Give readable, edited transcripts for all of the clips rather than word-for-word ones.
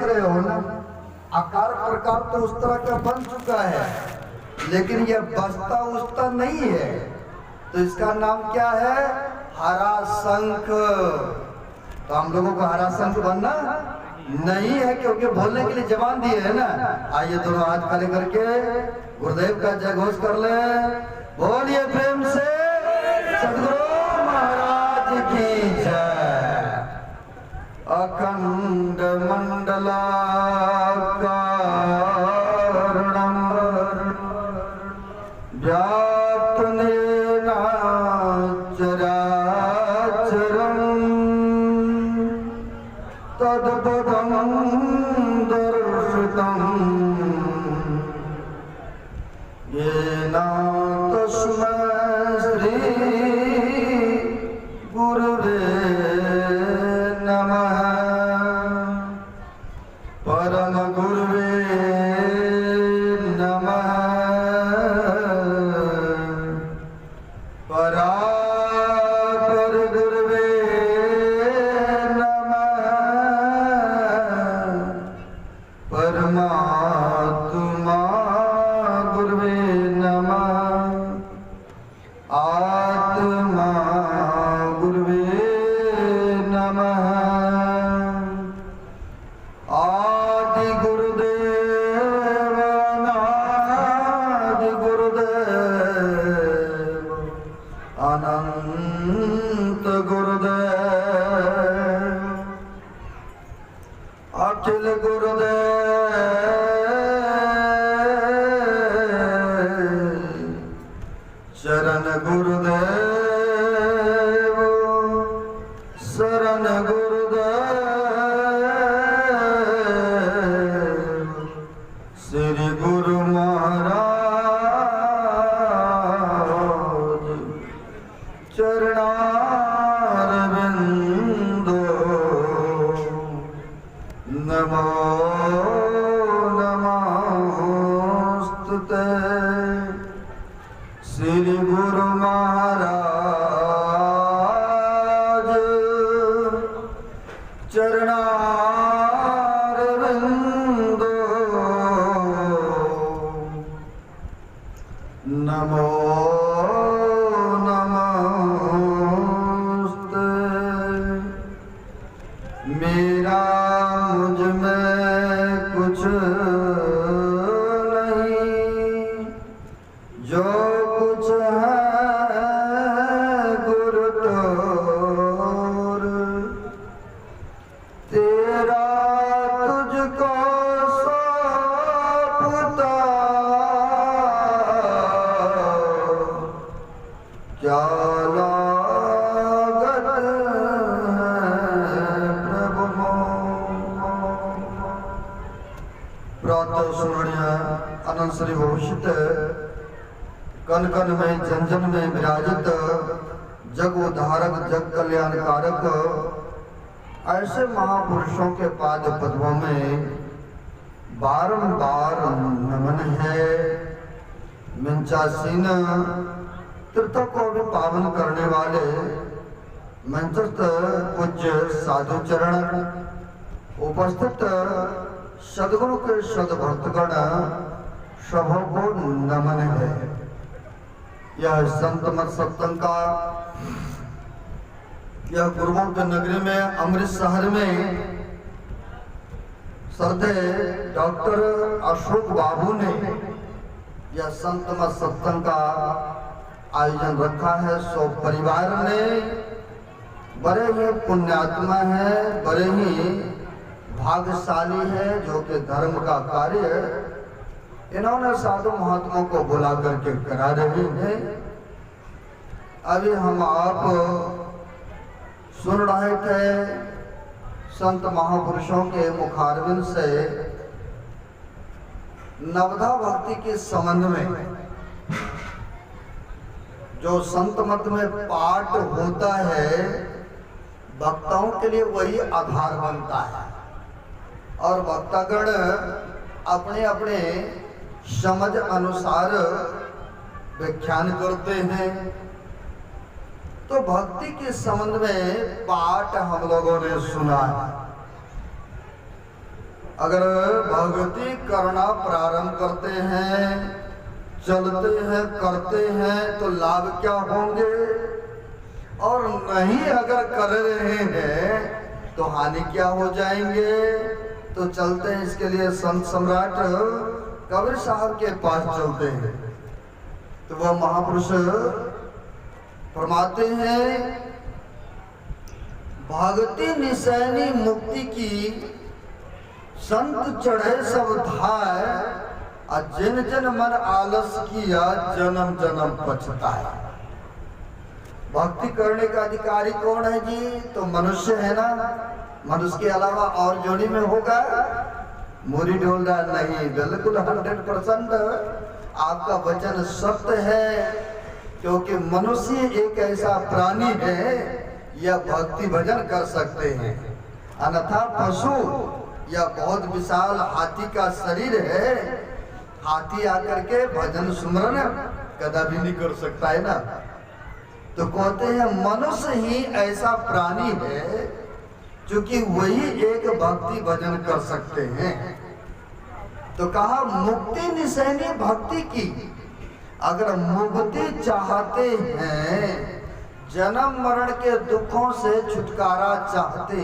रहे हो ना, आकार प्रकार तो उस तरह का बन चुका है, लेकिन यह बसता उठता नहीं है। तो इसका नाम क्या है? हरा शंख। तो हम लोगों को हरा शंख बनना नहीं है, क्योंकि बोलने के लिए जबान दिए है ना। आइए दोनों हाथ खड़े करके गुरुदेव का जय घोष कर ले। बोलिए प्रेम से सद्गुरु महाराज की जय। अखंड मंडलाकारं व्याप्तं येन चराचरं तत्पदं दर्शितं येन तस्मै श्री गुरुवे नमः। परम गुरुवे नमः। परापर गुरुवे नमः। परमात्मा गुरुवे नमः। आत्मा गुरुवे नमः। आदि गुरुदेव अनादि गुरुदेव अनंत गुरुदेव अखिल गुरुदेव शरण गुरुदेव शरण गुरुदेव श्री गुरु महाराज चरणारविंदो नमो नमोस्तुते। श्री गुरु महाराज चरणारविंदो नमो नमोस्ते। मेरा मुझ में कुछ नहीं, जो कुछ है गुरु तोर। तेरा तुझको सौंपता क्या लागत है प्रभु मोह। प्रातः स्मरणीय अनंत श्री भविष्यत कन कन में जन जन में विराजित जग उद्धारक जग कल्याणकारक ऐसे महापुरुषों के पाद पद्मों में बारंबार नमन है। मंचासीन तीर्थों को भी पावन करने वाले मंचस्थ पूज्य साधु चरण, उपस्थित सद्गुरु के सद्भक्तगण सबों को नमन है। यह संत मत सत्संग का यह गुरुओं के नगरी में अमृत शहर में श्रद्धे डॉक्टर अशोक बाबू ने यह संत मत सत्संग का आयोजन रखा है। सो परिवार ने बड़े ही पुण्यात्मा है, बड़े ही भाग्यशाली है, जो कि धर्म का कार्य इन्होंने साधु महात्माओं को बुला करके करा रहे हैं। अभी हम आप सुन रहे थे संत महापुरुषों के मुखारविंद से नवधा भक्ति के संबंध में। जो संत मत में पाठ होता है भक्तों के लिए वही आधार बनता है, और भक्तगण अपने अपने समझ अनुसार व्याख्यान करते हैं। तो भक्ति के संबंध में पाठ हम लोगों ने सुना है। अगर भक्ति करना प्रारंभ करते हैं, चलते हैं, करते हैं तो लाभ क्या होंगे, और नहीं अगर कर रहे हैं तो हानि क्या हो जाएंगे। तो चलते हैं, इसके लिए संत सम्राट कबीर साहब के पास चलते हैं। तो वह महापुरुष फरमाते हैं, भक्ति निशानी मुक्ति की संत चढ़े सब धाय, और जिन जिन मन आलस किया जन्म जन्म पछताया। भक्ति करने का अधिकारी कौन है जी? तो मनुष्य है ना। मनुष्य के अलावा और जोड़ी में होगा? मुरी डोलना नहीं, बिल्कुल 100% आपका वचन सत्य है। क्योंकि मनुष्य एक ऐसा प्राणी है या भक्ति भजन कर सकते हैं, अन्यथा पशु या बहुत विशाल हाथी का शरीर है, हाथी आकर के भजन सुमरन कदापि नहीं कर सकता है ना। तो कहते हैं मनुष्य ही ऐसा प्राणी है क्योंकि वही एक भक्ति भजन कर सकते हैं। तो कहा मुक्ति निशानी भक्ति की, अगर मुक्ति चाहते हैं, जन्म मरण के दुखों से छुटकारा चाहते,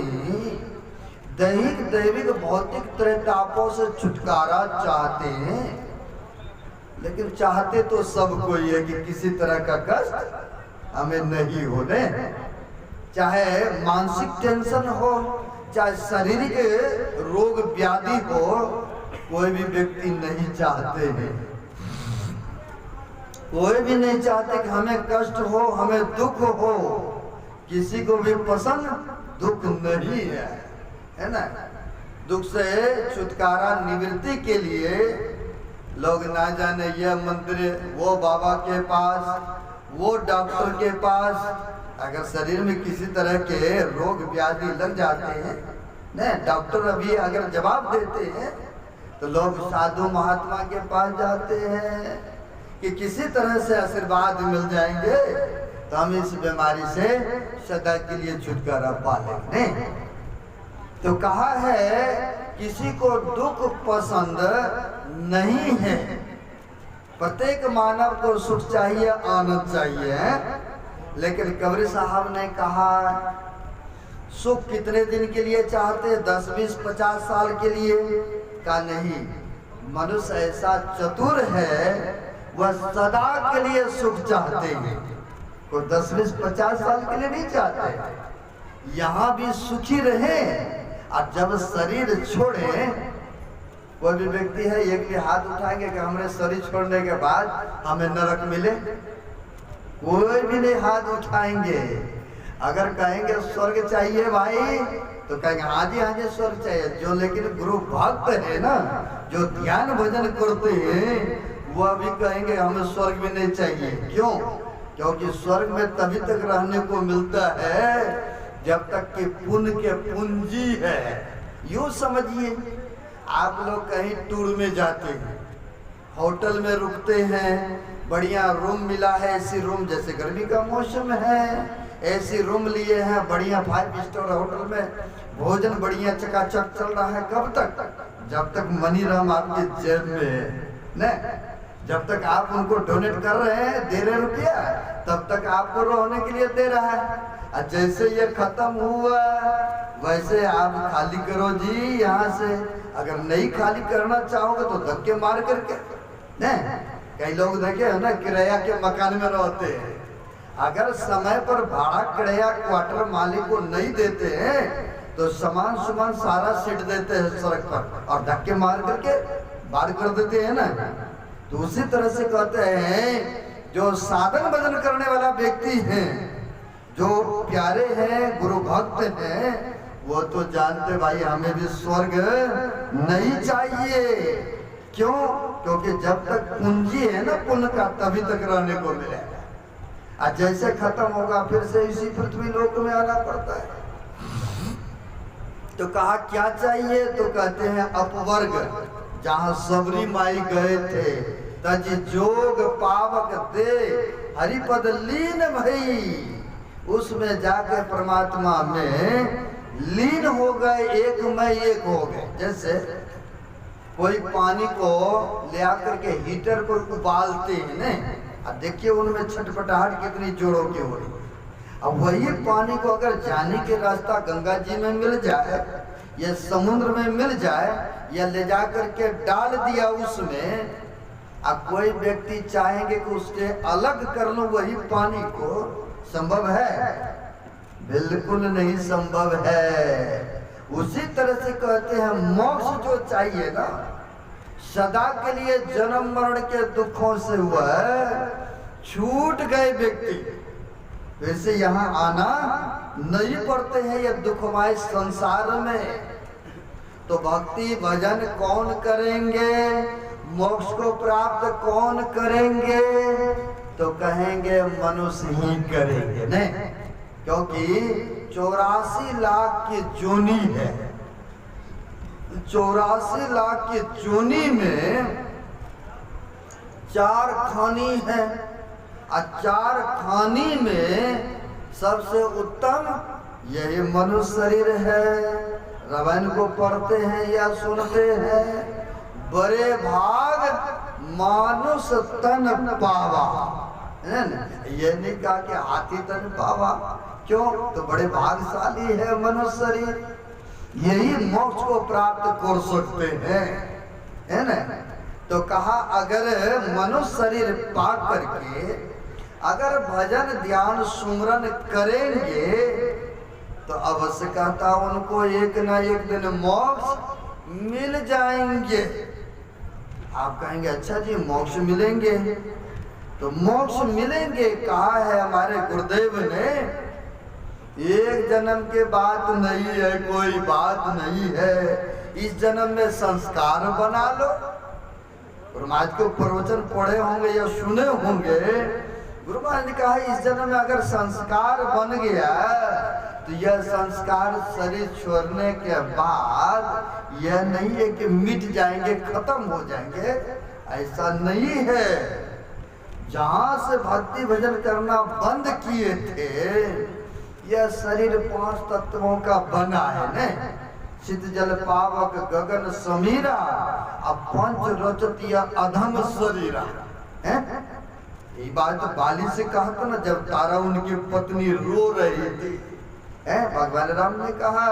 दैहिक दैविक भौतिक त्रैतापों से छुटकारा चाहते हैं, लेकिन चाहते तो सब कोई है कि किसी तरह का कष्ट हमें नहीं होने, चाहे मानसिक टेंशन हो, चाहे शारीरिक रोग व्याधि हो, कोई भी व्यक्ति नहीं चाहते हैं। कोई भी नहीं चाहते कि हमें कष्ट हो, हमें दुख हो। किसी को भी पसंद दुख नहीं है ना। दुख से छुटकारा निवृत्ति के लिए लोग ना जाने यह मंदिर, वो बाबा के पास, वो डॉक्टर के पास। अगर शरीर में किसी तरह के रोग व्याधि लग जाते हैं न, डॉक्टर अभी अगर जवाब देते हैं तो लोग साधु महात्मा के पास जाते हैं कि किसी तरह से आशीर्वाद मिल जाएंगे तो हम इस बीमारी से सदा के लिए छुटकारा पा लेंगे। तो कहा है किसी को दुख पसंद नहीं है। प्रत्येक मानव को सुख चाहिए, आनंद चाहिए, लेकिन कबीर साहब ने कहा सुख कितने दिन के लिए चाहते? 10, 20, 50 साल के लिए का नहीं। मनुष्य ऐसा चतुर है, वह सदा के लिए सुख चाहते हैं। कोई 10, 20, 50 साल के लिए नहीं चाहते, यहाँ भी सुखी रहे। और जब शरीर छोड़े, कोई भी व्यक्ति है एक भी हाथ उठाएंगे कि हमारे शरीर छोड़ने के बाद हमें नरक मिले? कोई भी नहीं हाथ उठाएंगे। अगर कहेंगे स्वर्ग चाहिए भाई, तो कहेंगे हाँ जी स्वर्ग चाहिए। जो लेकिन गुरु भक्त है ना, जो ध्यान भजन करते हैं, वह भी कहेंगे हमें स्वर्ग भी नहीं चाहिए। क्यों? क्योंकि स्वर्ग में तभी तक रहने को मिलता है जब तक कि पुण्य के पूंजी है। यूँ समझिए, आप लोग कहीं टूर में जाते हैं, होटल में रुकते हैं, बढ़िया रूम मिला है, ऐसी रूम, जैसे गर्मी का मौसम है, ऐसी रूम लिए हैं, बढ़िया 5 स्टार होटल में, भोजन बढ़िया चकाचक चल रहा है। कब तक? जब तक मनी राम आपके जेब में है न। जब तक आप उनको डोनेट कर रहे हैं, दे रहे रुपया, तब तक आपको रहने के लिए दे रहा है। और जैसे ये खत्म हुआ, वैसे आप खाली करो जी यहाँ से। अगर नहीं खाली करना चाहोगे तो धक्के मार करके न। कई लोग देखे है ना, किराया के मकान में रहते हैं, अगर समय पर भाड़ा किराया क्वार्टर मालिक को नहीं देते हैं तो सामान सारा सीट देते हैं सड़क पर और धक्के मार करके बाहर कर देते हैं ना। तो उसी तरह से कहते हैं जो साधन भजन करने वाला व्यक्ति है, जो प्यारे हैं, गुरु भक्त हैं, वो तो जानते भाई हमें भी स्वर्ग नहीं चाहिए। क्यों? क्योंकि जब तक पूंजी है ना पुण्य का, तभी तक रहने को मिलेगा। और जैसे खत्म होगा फिर से इसी पृथ्वी लोक में आना पड़ता है। तो कहा क्या चाहिए? तो कहते हैं अपवर्ग। जहाँ सबरी माई गए थे, तजी जोग पावक दे हरिपद लीन भई, उसमें जाकर परमात्मा में लीन हो गए, एक में एक हो गए। जैसे कोई पानी को ले आकर के हीटर पर उबालते हैं ना, अब देखिए उनमें छटपटाहट कितनी जोरों की हो रही। अब वही पानी को अगर जाने के रास्ता गंगा जी में मिल जाए या समुद्र में मिल जाए या ले जा करके डाल दिया उसमें, अब कोई व्यक्ति चाहेंगे कि उसके अलग कर लो वही पानी को, संभव है? बिल्कुल नहीं संभव है। उसी तरह से कहते हैं मोक्ष जो चाहिए ना, सदा के लिए जन्म मरण के दुखों से हुआ छूट गए व्यक्ति, वैसे यहाँ आना नहीं पड़ते हैं ये दुखमय संसार में। तो भक्ति भजन कौन करेंगे, मोक्ष को प्राप्त कौन करेंगे? तो कहेंगे मनुष्य ही करेंगे नहीं, क्योंकि 84 लाख की जोनी है। 84 लाख की जोनी में 4 खानी है, और 4 खानी में सबसे उत्तम यही मनुष्य शरीर है। रामायण को पढ़ते हैं या सुनते हैं, बड़े भाग मानुष तन पावा, है ना? ये नहीं कहा कि हाथी तन पावा, क्यों? तो बड़े भागशाली है मनुष्य शरीर, यही मोक्ष को प्राप्त कर सकते हैं, है ना? तो कहा अगर मनुष्य शरीर पा करके अगर भजन ध्यान सुमरन करेंगे तो अवश्य कहता उनको एक ना एक दिन मोक्ष मिल जाएंगे। आप कहेंगे अच्छा जी मोक्ष मिलेंगे, तो मोक्ष मिलेंगे कहा है हमारे गुरुदेव ने, एक जन्म के बात नहीं है, कोई बात नहीं है। इस जन्म में संस्कार बना लो। गुरु महाराज के प्रवचन पढ़े होंगे या सुने होंगे, गुरु महाराज ने कहा इस जन्म में अगर संस्कार बन गया तो यह संस्कार शरीर छोड़ने के बाद यह नहीं है कि मिट जाएंगे, खत्म हो जाएंगे, ऐसा नहीं है। जहां से भक्ति भजन करना बंद किए थे, यह शरीर 5 तत्वों का बना है न, चित जल पावक गगन समीरा, अब पंच रचत यह अधम शरीरा है। ये बात तो बाली से कहा था ना, जब तारा उनकी पत्नी रो रही थी, भगवान राम ने कहा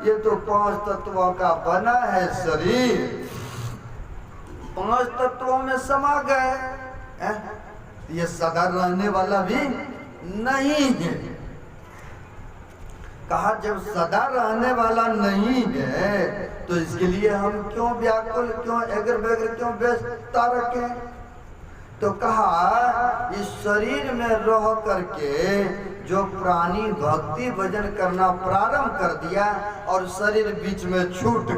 ये तो 5 तत्वों का बना है शरीर, 5 तत्वों में समा गए, ये सदा रहने वाला भी नहीं है। कहा जब सदा रहने वाला नहीं है तो इसके लिए हम क्यों व्याकुल, क्यों एगर बेगर, क्यों व्यस्तता रखें? तो कहा इस शरीर में रह करके जो प्राणी भक्ति भजन करना प्रारंभ कर दिया और शरीर बीच में छूट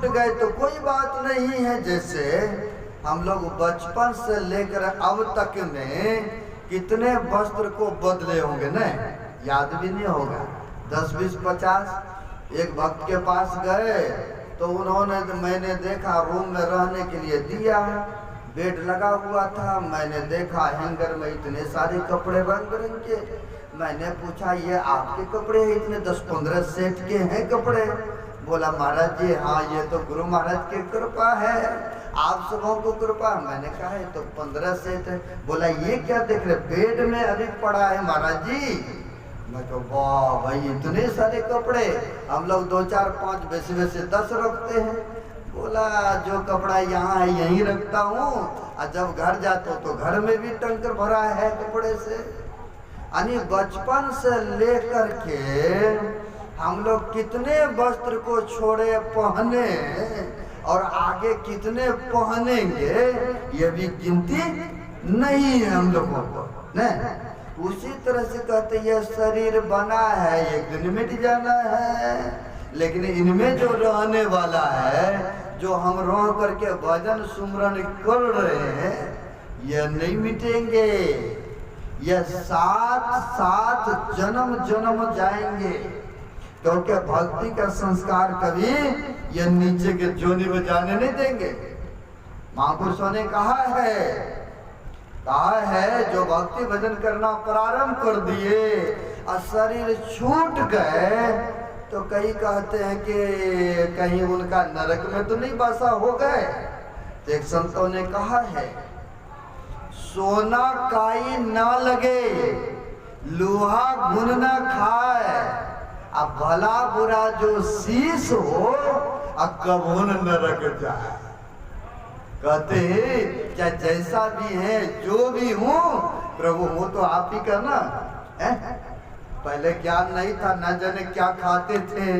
गए तो कोई बात नहीं है। जैसे हम लोग बचपन से लेकर अब तक में कितने वस्त्र को बदले होंगे न, याद भी नहीं होगा, 10, 20, 50। एक भक्त के पास गए तो उन्होंने, मैंने देखा रूम में रहने के लिए दिया, बेड लगा हुआ था, मैंने देखा हैंगर में इतने सारे कपड़े रंग बिरंग के। मैंने पूछा ये आपके कपड़े हैं? इतने 10-15 सेट के हैं कपड़े। बोला महाराज जी हाँ, ये तो गुरु महाराज की कृपा है, आप सबों को कृपा। मैंने कहा है तो 15 सेट है। बोला ये क्या देख रहे, बेड में अभी पड़ा है महाराज जी। मैं तो वाह भाई इतने सारे कपड़े, हम लोग 2, 4, 5 वैसे 10 रखते हैं। बोला जो कपड़ा यहाँ है यहीं रखता हूँ, और जब घर जाता हूँ तो घर में भी टंकर भरा है कपड़े से। यानी बचपन से लेकर के हम लोग कितने वस्त्र को छोड़े पहने और आगे कितने पहनेंगे ये भी गिनती नहीं है हम लोगों को न। उसी तरह से कहते ये शरीर बना है, एक दिन मिट जाना है, लेकिन इनमें जो रहने वाला है, जो हम रह करके भजन सुमरन कर रहे हैं, यह नहीं मिटेंगे, यह 7 जन्म जन्म जाएंगे, क्योंकि भक्ति का संस्कार कभी यह नीचे के जोनी में जाने नहीं देंगे। महापुरुषों ने कहा है जो भक्ति भजन करना प्रारंभ कर दिए और शरीर छूट गए तो कई कहते हैं कि कहीं उनका नरक में तो नहीं बसा हो गए। तो एक संतों ने कहा है, सोना काई ना लगे, लोहा घुन ना खाए, अब भला बुरा जो शीश हो अब कबो नरक जाए। कहते हैं चाहे जैसा भी है जो भी हूँ प्रभु वो तो आप ही का ना है? पहले ज्ञान नहीं था, न जाने क्या खाते थे,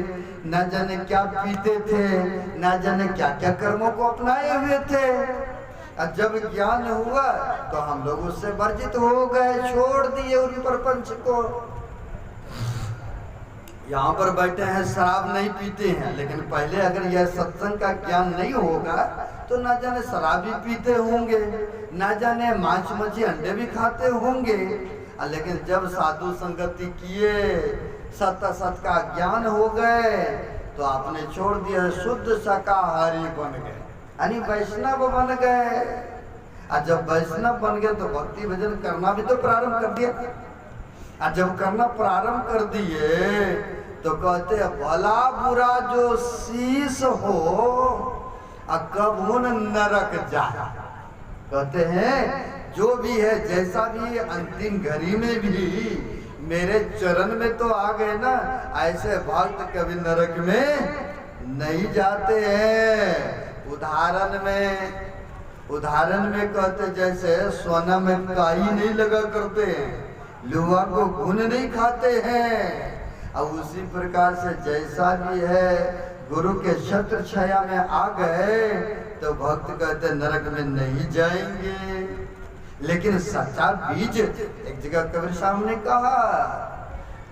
न जाने क्या पीते थे, न जाने क्या क्या कर्मों को अपनाए हुए थे। और जब ज्ञान हुआ तो हम लोग उससे वर्जित हो गए, छोड़ दिए उन प्रपंच को। यहाँ पर बैठे हैं शराब नहीं पीते हैं, लेकिन पहले अगर यह सत्संग का ज्ञान नहीं होगा तो न जाने शराब भी पीते होंगे, न जाने मांस मछली अंडे भी खाते होंगे। लेकिन जब साधु संगति किए, सत्य सत का ज्ञान हो गए तो आपने छोड़ दिया, शुद्ध शाकाहारी बन गए, यानी वैष्णव बन गए। और जब वैष्णव बन गए तो भक्ति भजन करना भी तो प्रारंभ कर दिया। और जब करना प्रारंभ कर दिए तो कहते हैं भला बुरा जो शीश हो कबो नरक जाए। कहते हैं जो भी है जैसा भी अंतिम घड़ी में भी मेरे चरण में तो आ गए ना, ऐसे भक्त कभी नरक में नहीं जाते हैं। उदाहरण में कहते जैसे सोना में काई नहीं लगा करते हैं, लोहा को घुन नहीं खाते हैं। अब उसी प्रकार से जैसा भी है गुरु के छत्र छाया में आ गए तो भक्त कहते नरक में नहीं जाएंगे। लेकिन सच्चा बीज, एक जगह कबीर साहब ने कहा,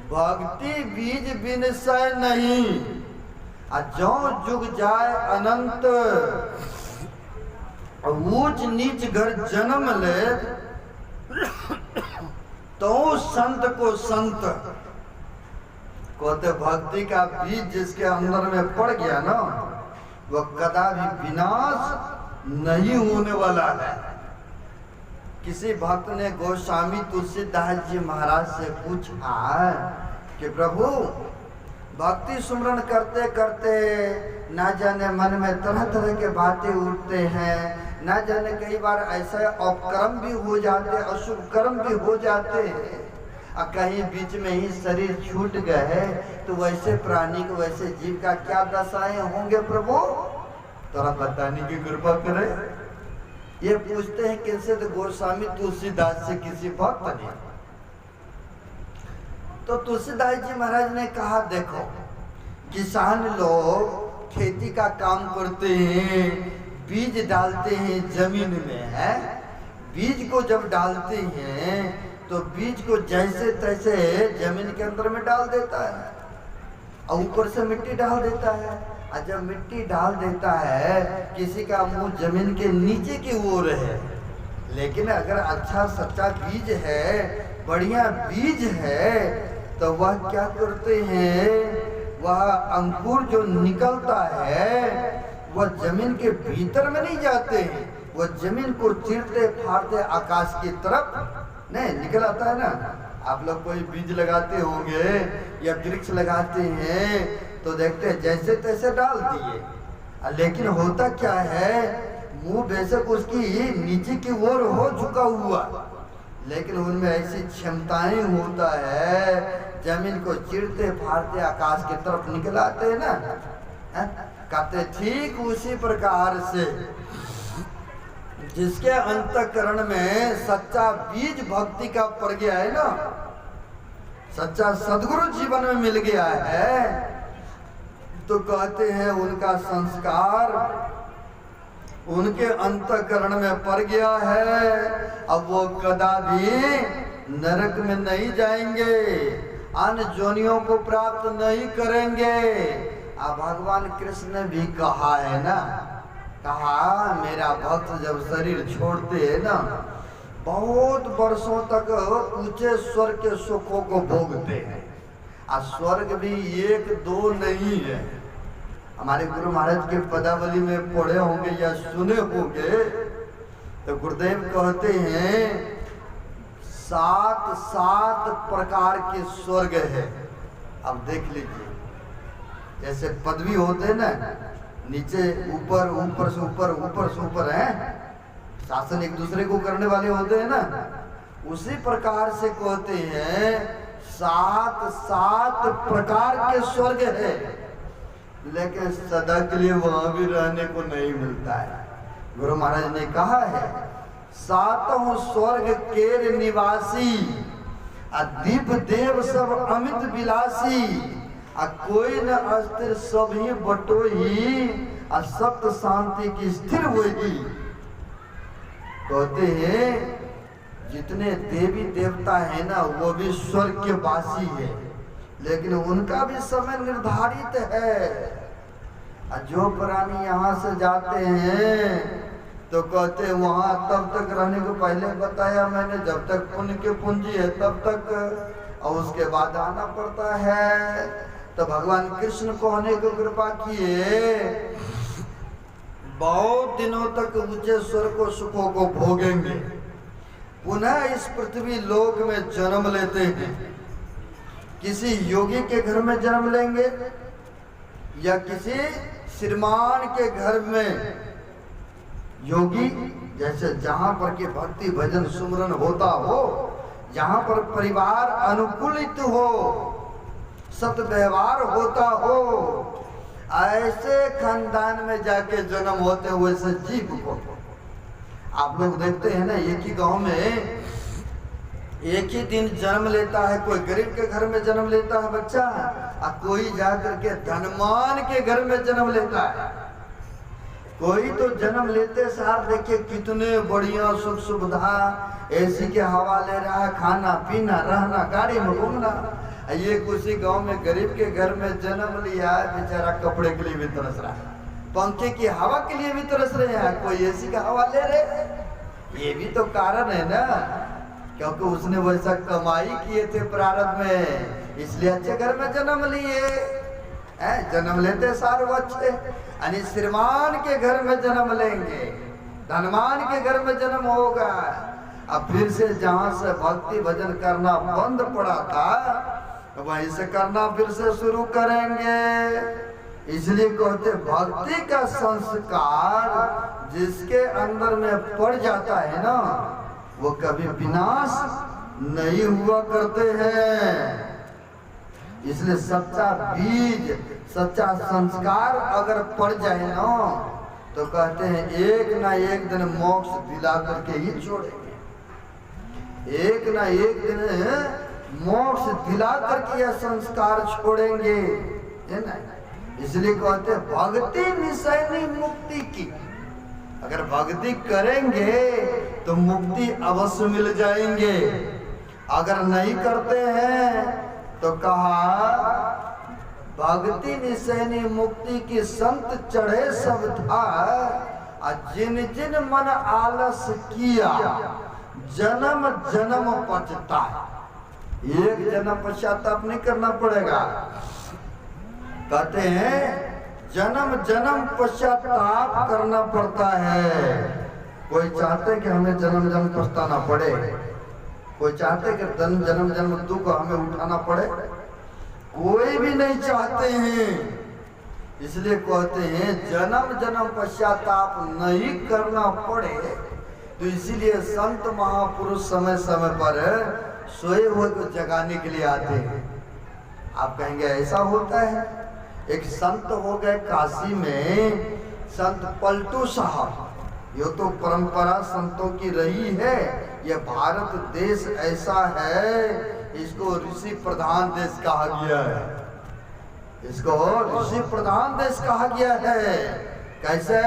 भक्ति बीज बिन सै नहीं, जो जुग जाए अनंत, ऊंच नीच घर जन्म ले तो संत को संत। कहते भक्ति का बीज जिसके अंदर में पड़ गया ना, वह कदापि विनाश नहीं होने वाला है। किसी भक्त ने गोस्वामी तुलसीदास जी महाराज से पूछा कि प्रभु भक्ति सुमरण करते करते ना जाने मन में तरह तरह के बातें उठते हैं, ना जाने कई बार ऐसे अपकर्म भी हो जाते, अशुभ कर्म भी हो जाते हैं, और कहीं बीच में ही शरीर छूट गए तो वैसे प्राणी को, वैसे जीव का क्या दशाएं होंगे प्रभु, थोड़ा बताने की कृपा करें। ये पूछते हैं किनसे? तो गोस्वामी तुलसीदास से, किसी भक्त ने। तो तुलसीदास जी महाराज ने कहा देखो, किसान लोग खेती का काम करते हैं, बीज डालते हैं जमीन में है, बीज को जब डालते हैं तो बीज को जैसे तैसे जमीन के अंदर में डाल देता है और ऊपर से मिट्टी डाल देता है। और जब मिट्टी डाल देता है, किसी का मुंह जमीन के नीचे की ओर है, लेकिन अगर अच्छा सच्चा बीज है, बढ़िया बीज है, तो वह क्या करते हैं, वह अंकुर जो निकलता है वह जमीन के भीतर में नहीं जाते हैं, वह जमीन को चीरते फाड़ते आकाश की तरफ नहीं निकल आता है ना। आप लोग कोई बीज लगाते होंगे या वृक्ष लगाते हैं तो देखते हैं जैसे तैसे डाल दिए, लेकिन होता क्या है, मुंह बेशक उसकी नीचे की ओर हो झुका हुआ, लेकिन उनमें ऐसी क्षमताएं होता है, जमीन को चीरते फाड़ते आकाश की तरफ निकल आते हैं ना। कहते ठीक उसी प्रकार से जिसके अंतःकरण में सच्चा बीज भक्ति का पड़ गया है ना, सच्चा सद्गुरु जीवन में मिल गया है, तो कहते हैं उनका संस्कार उनके अंतःकरण में पड़ गया है, अब वो कदापि नरक में नहीं जाएंगे, अन्य जोनियों को प्राप्त नहीं करेंगे। अब भगवान कृष्ण ने भी कहा है ना, कहा मेरा भक्त जब शरीर छोड़ते हैं ना, बहुत वर्षों तक ऊंचे स्वर्ग के सुखों को भोगते हैं। और स्वर्ग भी एक दो नहीं है, हमारे गुरु महाराज के पदावली में पढ़े होंगे या सुने होंगे, तो गुरुदेव कहते हैं 7 प्रकार के स्वर्ग है। अब देख लीजिए, जैसे पदवी होते हैं ना, नीचे ऊपर, ऊपर से ऊपर, ऊपर से ऊपर है, शासन एक दूसरे को करने वाले होते हैं ना, उसी प्रकार से कहते हैं 7 प्रकार के स्वर्ग है, लेकिन सदा के लिए वहां भी रहने को नहीं मिलता है। गुरु महाराज ने कहा है 7 स्वर्ग केर निवासी, दीप देव सब अमित विलासी, कोई न अस्थिर सभी बटोही, सप्त शांति की स्थिर होगी। कहते हैं जितने देवी देवता है ना वो भी स्वर्ग के वासी है, लेकिन उनका भी समय निर्धारित है। जो प्राणी यहाँ से जाते हैं तो कहते हैं वहां तब तक रहने को पहले बताया मैंने, जब तक पुण्य के पूंजी है तब तक, और उसके बाद आना पड़ता है। तो भगवान कृष्ण कहने को कृपा किए बहुत दिनों तक ऊंचे स्वर्ग को सुखों को भोगेंगे, पुनः इस पृथ्वी लोक में जन्म लेते हैं। किसी योगी के घर में जन्म लेंगे या किसी श्रीमान के घर में। योगी जैसे जहां पर के भक्ति भजन सुमरन होता हो, जहां पर परिवार अनुकूलित हो, सत व्यवहार होता हो, ऐसे खानदान में जाके जन्म होते हुए से जीव को। आप लोग देखते हैं ना, एक ही गांव में एक ही दिन जन्म लेता है, कोई गरीब के घर में जन्म लेता है बच्चा, और कोई जाकर के धनवान के घर में जन्म लेता है। कोई तो जन्म लेते सार देखिए कितने बढ़िया सुख सुविधा, एसी के हवा ले रहा है, खाना पीना रहना, गाड़ी में घूमना। ये किसी गांव में गरीब के घर में जन्म लिया है, बेचारा कपड़े के लिए भी तरस रहा है, पंखे की हवा के लिए भी तरस रहे हैं, कोई एसी का हवा ले रहे। ये भी तो कारण है ना, क्योंकि उसने वैसा कमाई किए थे प्रारब्ध में, इसलिए अच्छे घर में जन्म लिए। जन्म लेते सारे अच्छे, यानी श्रीमान के घर में जन्म लेंगे, धनवान के घर में जन्म होगा। अब फिर से जहां से भक्ति भजन करना बंद पड़ा था वहीं से करना फिर से शुरू करेंगे। इसलिए कहते भक्ति का संस्कार जिसके अंदर में पड़ जाता है ना, वो कभी विनाश नहीं हुआ करते हैं। इसलिए सच्चा बीज, सच्चा संस्कार अगर पड़ जाए ना, तो कहते हैं एक ना एक दिन मोक्ष दिला करके ही छोड़ेंगे। एक ना एक दिन मोक्ष दिला करके यह संस्कार छोड़ेंगे, है ना। इसलिए कहते हैं भक्ति निशानी मुक्ति की। अगर भक्ति करेंगे तो मुक्ति अवश्य मिल जाएंगे, अगर नहीं करते हैं तो कहा भक्ति निशानी मुक्ति की संत चढ़े सब था, जिन जिन मन आलस किया जन्म जन्म पछता। एक जन्म पश्चाताप नहीं करना पड़ेगा, कहते हैं जन्म जन्म पश्चाताप करना पड़ता है। कोई चाहते कि हमें जन्म जन्म पछताना पड़े, कोई चाहते कि जन्म जन्म दुख हमें उठाना पड़े, कोई भी नहीं चाहते हैं। इसलिए कहते हैं जन्म जन्म पश्चाताप नहीं करना पड़े। तो इसीलिए संत महापुरुष समय समय पर सोए हुए को जगाने के लिए आते हैं। आप कहेंगे ऐसा होता है। एक संत हो गए काशी में, संत पलटू साहब। ये तो परंपरा संतों की रही है। यह भारत देश ऐसा है, इसको ऋषि प्रधान देश कहा गया है। इसको ऋषि प्रधान देश कहा गया है। कैसे?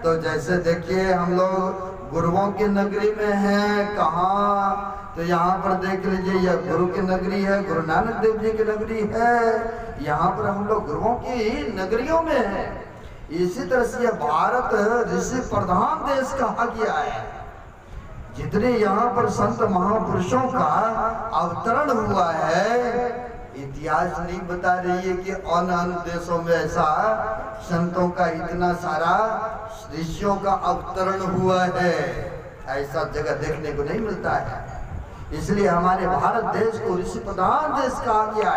तो जैसे देखिए हम लोग गुरुओं की नगरी में हैं, कहाँ तो यहाँ पर देख लीजिए यह गुरु की नगरी है, गुरु नानक देव जी की नगरी है। यहाँ पर हम लोग गुरुओं की नगरियों में हैं। इसी तरह से यह भारत ऋषि प्रधान देश कहा गया है। जितने यहाँ पर संत महापुरुषों का अवतरण हुआ है, इतिहास नहीं बता रही है कि अन्य देशों में ऐसा संतों का इतना सारा ऋषियों का अवतरण हुआ है। ऐसा जगह देखने को नहीं मिलता है। इसलिए हमारे भारत देश को ऋषि प्रधान देश कहा गया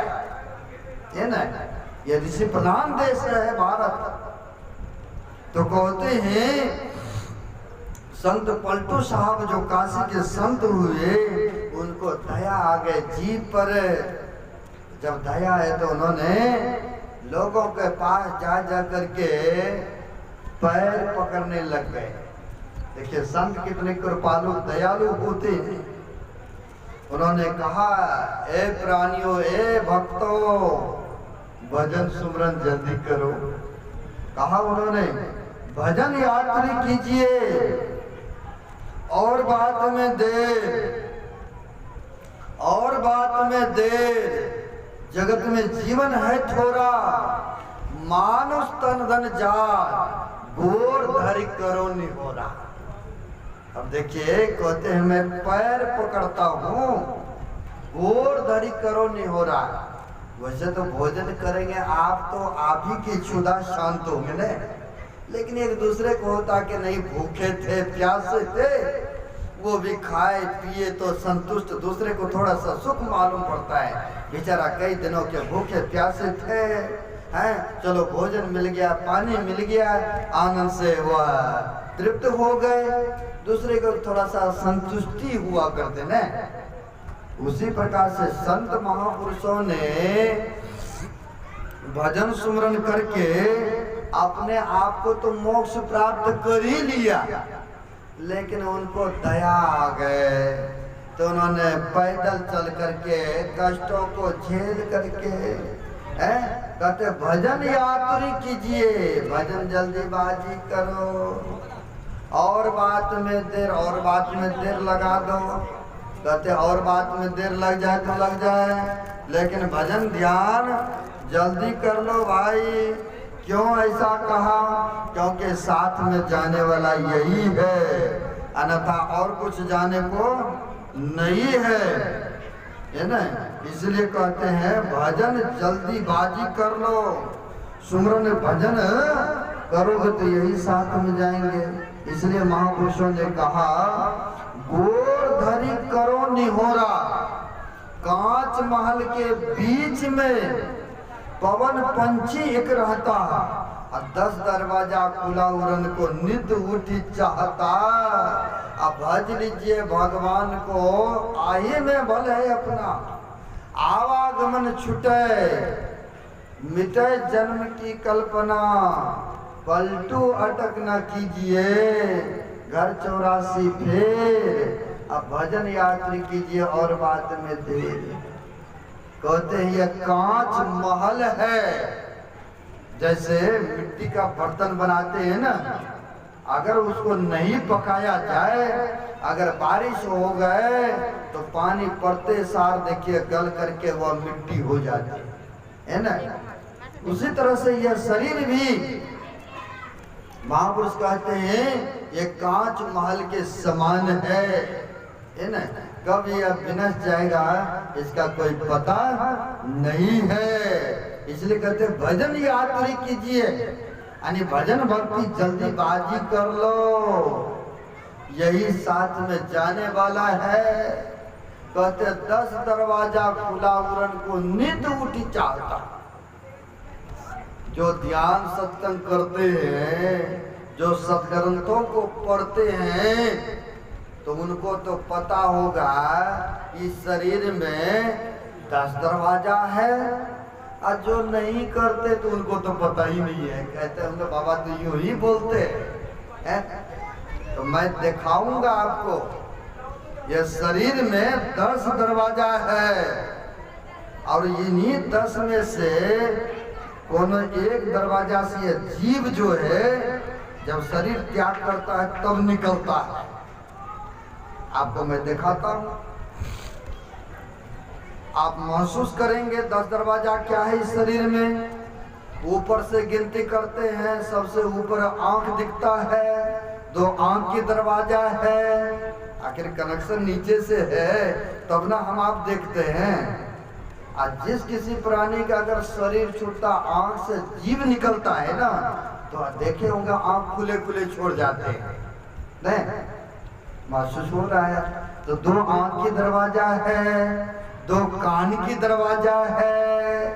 है ना। ये ऋषि प्रधान देश है भारत। तो कहते हैं संत पलटू साहब जो काशी के संत हुए, उनको दया आ गए जीव पर। जब दया है तो उन्होंने लोगों के पास जा जा करके पैर पकड़ने लग गए। देखिए संत कितने कृपालु दयालु होते हैं। उन्होंने कहा, ए प्राणियों, ए भक्तों, भजन सुमरन जल्दी करो। कहा उन्होंने, भजन यात्री कीजिए, और बात में देर, और बात में देर। जगत में जीवन है थोड़ा, मानुष तन धन जात, गोर धरि करो निहोरा। अब देखिए कहते हैं मैं पैर पकड़ता हूँ, गोर धरि करो निहोरा। वैसे तो भोजन करेंगे आप, तो आप ही की क्षुधा शांत होंगे न, लेकिन एक दूसरे को होता कि नहीं, भूखे थे प्यासे थे, वो भी खाए पिए तो संतुष्ट, दूसरे को थोड़ा सा सुख मालूम पड़ता है। बेचारा कई दिनों के भूखे प्यासे थे, हैं, चलो भोजन मिल गया, पानी मिल गया, आनंद से वह तृप्त हो गए, दूसरे को थोड़ा सा संतुष्टि हुआ करते न। उसी प्रकार से संत महापुरुषों ने भजन सुमरन करके अपने आप को तो मोक्ष प्राप्त कर ही लिया, लेकिन उनको दया आ गए तो उन्होंने पैदल चल करके कष्टों को झेल करके कहते भजन यात्री कीजिए, भजन जल्दीबाजी करो, और बात में देर, और बात में देर लगा दो। कहते और बात में देर लग जाए तो लग जाए, लेकिन भजन ध्यान जल्दी कर लो भाई। क्यों ऐसा कहा? क्योंकि साथ में जाने वाला यही है, अन्यथा और कुछ जाने को नहीं है ना। इसलिए कहते हैं भजन जल्दीबाजी कर लो, सुमरन भजन करोगे तो यही साथ में जाएंगे। इसलिए महापुरुषों ने कहा गोर धरि करो निहोरा, कांच महल के बीच में पवन पंछी एक रहता, और 10 दरवाजा खुला उड़न को नित उठी चाहता। अब भज लीजिए भगवान को, आए में भल है अपना, आवागमन छुटे, मिटे जन्म की कल्पना, पलटू अटक न कीजिए, घर 84 फेर, अब भजन यात्री कीजिए और बात में देर। कहते हैं ये कांच महल है, जैसे मिट्टी का बर्तन बनाते हैं ना, अगर उसको नहीं पकाया जाए, अगर बारिश हो गए तो पानी पड़ते सार देखिए गल करके वह मिट्टी हो जाती है ना। उसी तरह से यह शरीर भी महापुरुष कहते हैं ये कांच महल के समान है ना। कब यह विनश जाएगा इसका कोई पता नहीं है। इसलिए कहते भजन यात्री कीजिए, यानी भजन भक्ति जल्दीबाजी कर लो, यही साथ में जाने वाला है। कहते 10 दरवाजा खुला उड़न को नित उठी चाहता। जो ध्यान सत्संग करते हैं, जो सदग्रंथों को पढ़ते हैं, तो उनको तो पता होगा इस शरीर में 10 दरवाजा है, और जो नहीं करते तो उनको तो पता ही नहीं है। कहते होंगे बाबा तो यूं ही बोलते हैं। तो मैं दिखाऊंगा आपको, ये शरीर में 10 दरवाजा है, और इन्हीं 10 में से कोनो एक दरवाजा से ये जीव जो है जब शरीर त्याग करता है तब निकलता है। आपको मैं दिखाता हूं, आप महसूस करेंगे 10 दरवाजा क्या है इस शरीर में। ऊपर से गिनती करते हैं, सबसे ऊपर आंख दिखता है, 2 आंख की दरवाजा है। आखिर कनेक्शन नीचे से है तब ना हम आप देखते हैं। आज जिस किसी प्राणी का अगर शरीर छूटता, आंख से जीव निकलता है ना, तो देखे होंगे आंख खुले खुले छोड़ जाते हैं, नहीं महसूस हो रहा है। तो 2 आंख की दरवाजा है, 2 कान की दरवाजा है,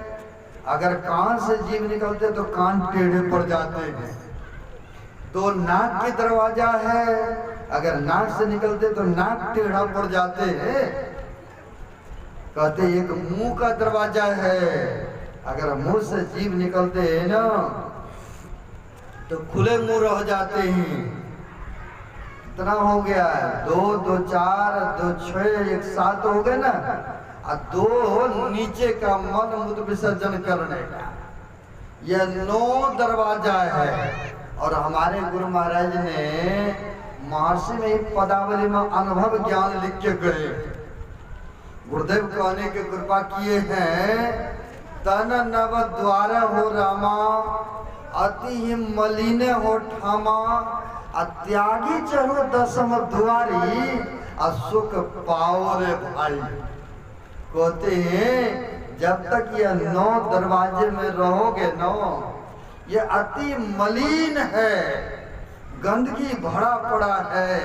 अगर कान से जीव निकलते तो कान टेढ़े पड़ जाते हैं। तो नाक के दरवाजा है, अगर नाक से निकलते तो नाक टेढ़ा पड़ जाते हैं। कहते एक मुंह का दरवाजा है, अगर मुंह से जीव निकलते हैं ना तो खुले मुंह रह जाते हैं। इतना हो गया, 2 2 4 2 6 1 7 हो गए ना, और 2 नीचे का मल मूत्र विसर्जन करने का, यह 9 दरवाजा है। और हमारे गुरु महाराज ने महर्षि में पदावली में अनुभव ज्ञान लिख के गए। गुरुदेव कहने के कृपा किए हैं, तन नव द्वार हो रामा, अति ही मलिने हो ठामा, त्यागी चलो 10म द्वारी, सुख पाओ रे भाई। कहते हैं जब तक यह 9 दरवाजे में रहोगे, 9 ये अति मलिन है, गंदगी भरा पड़ा है।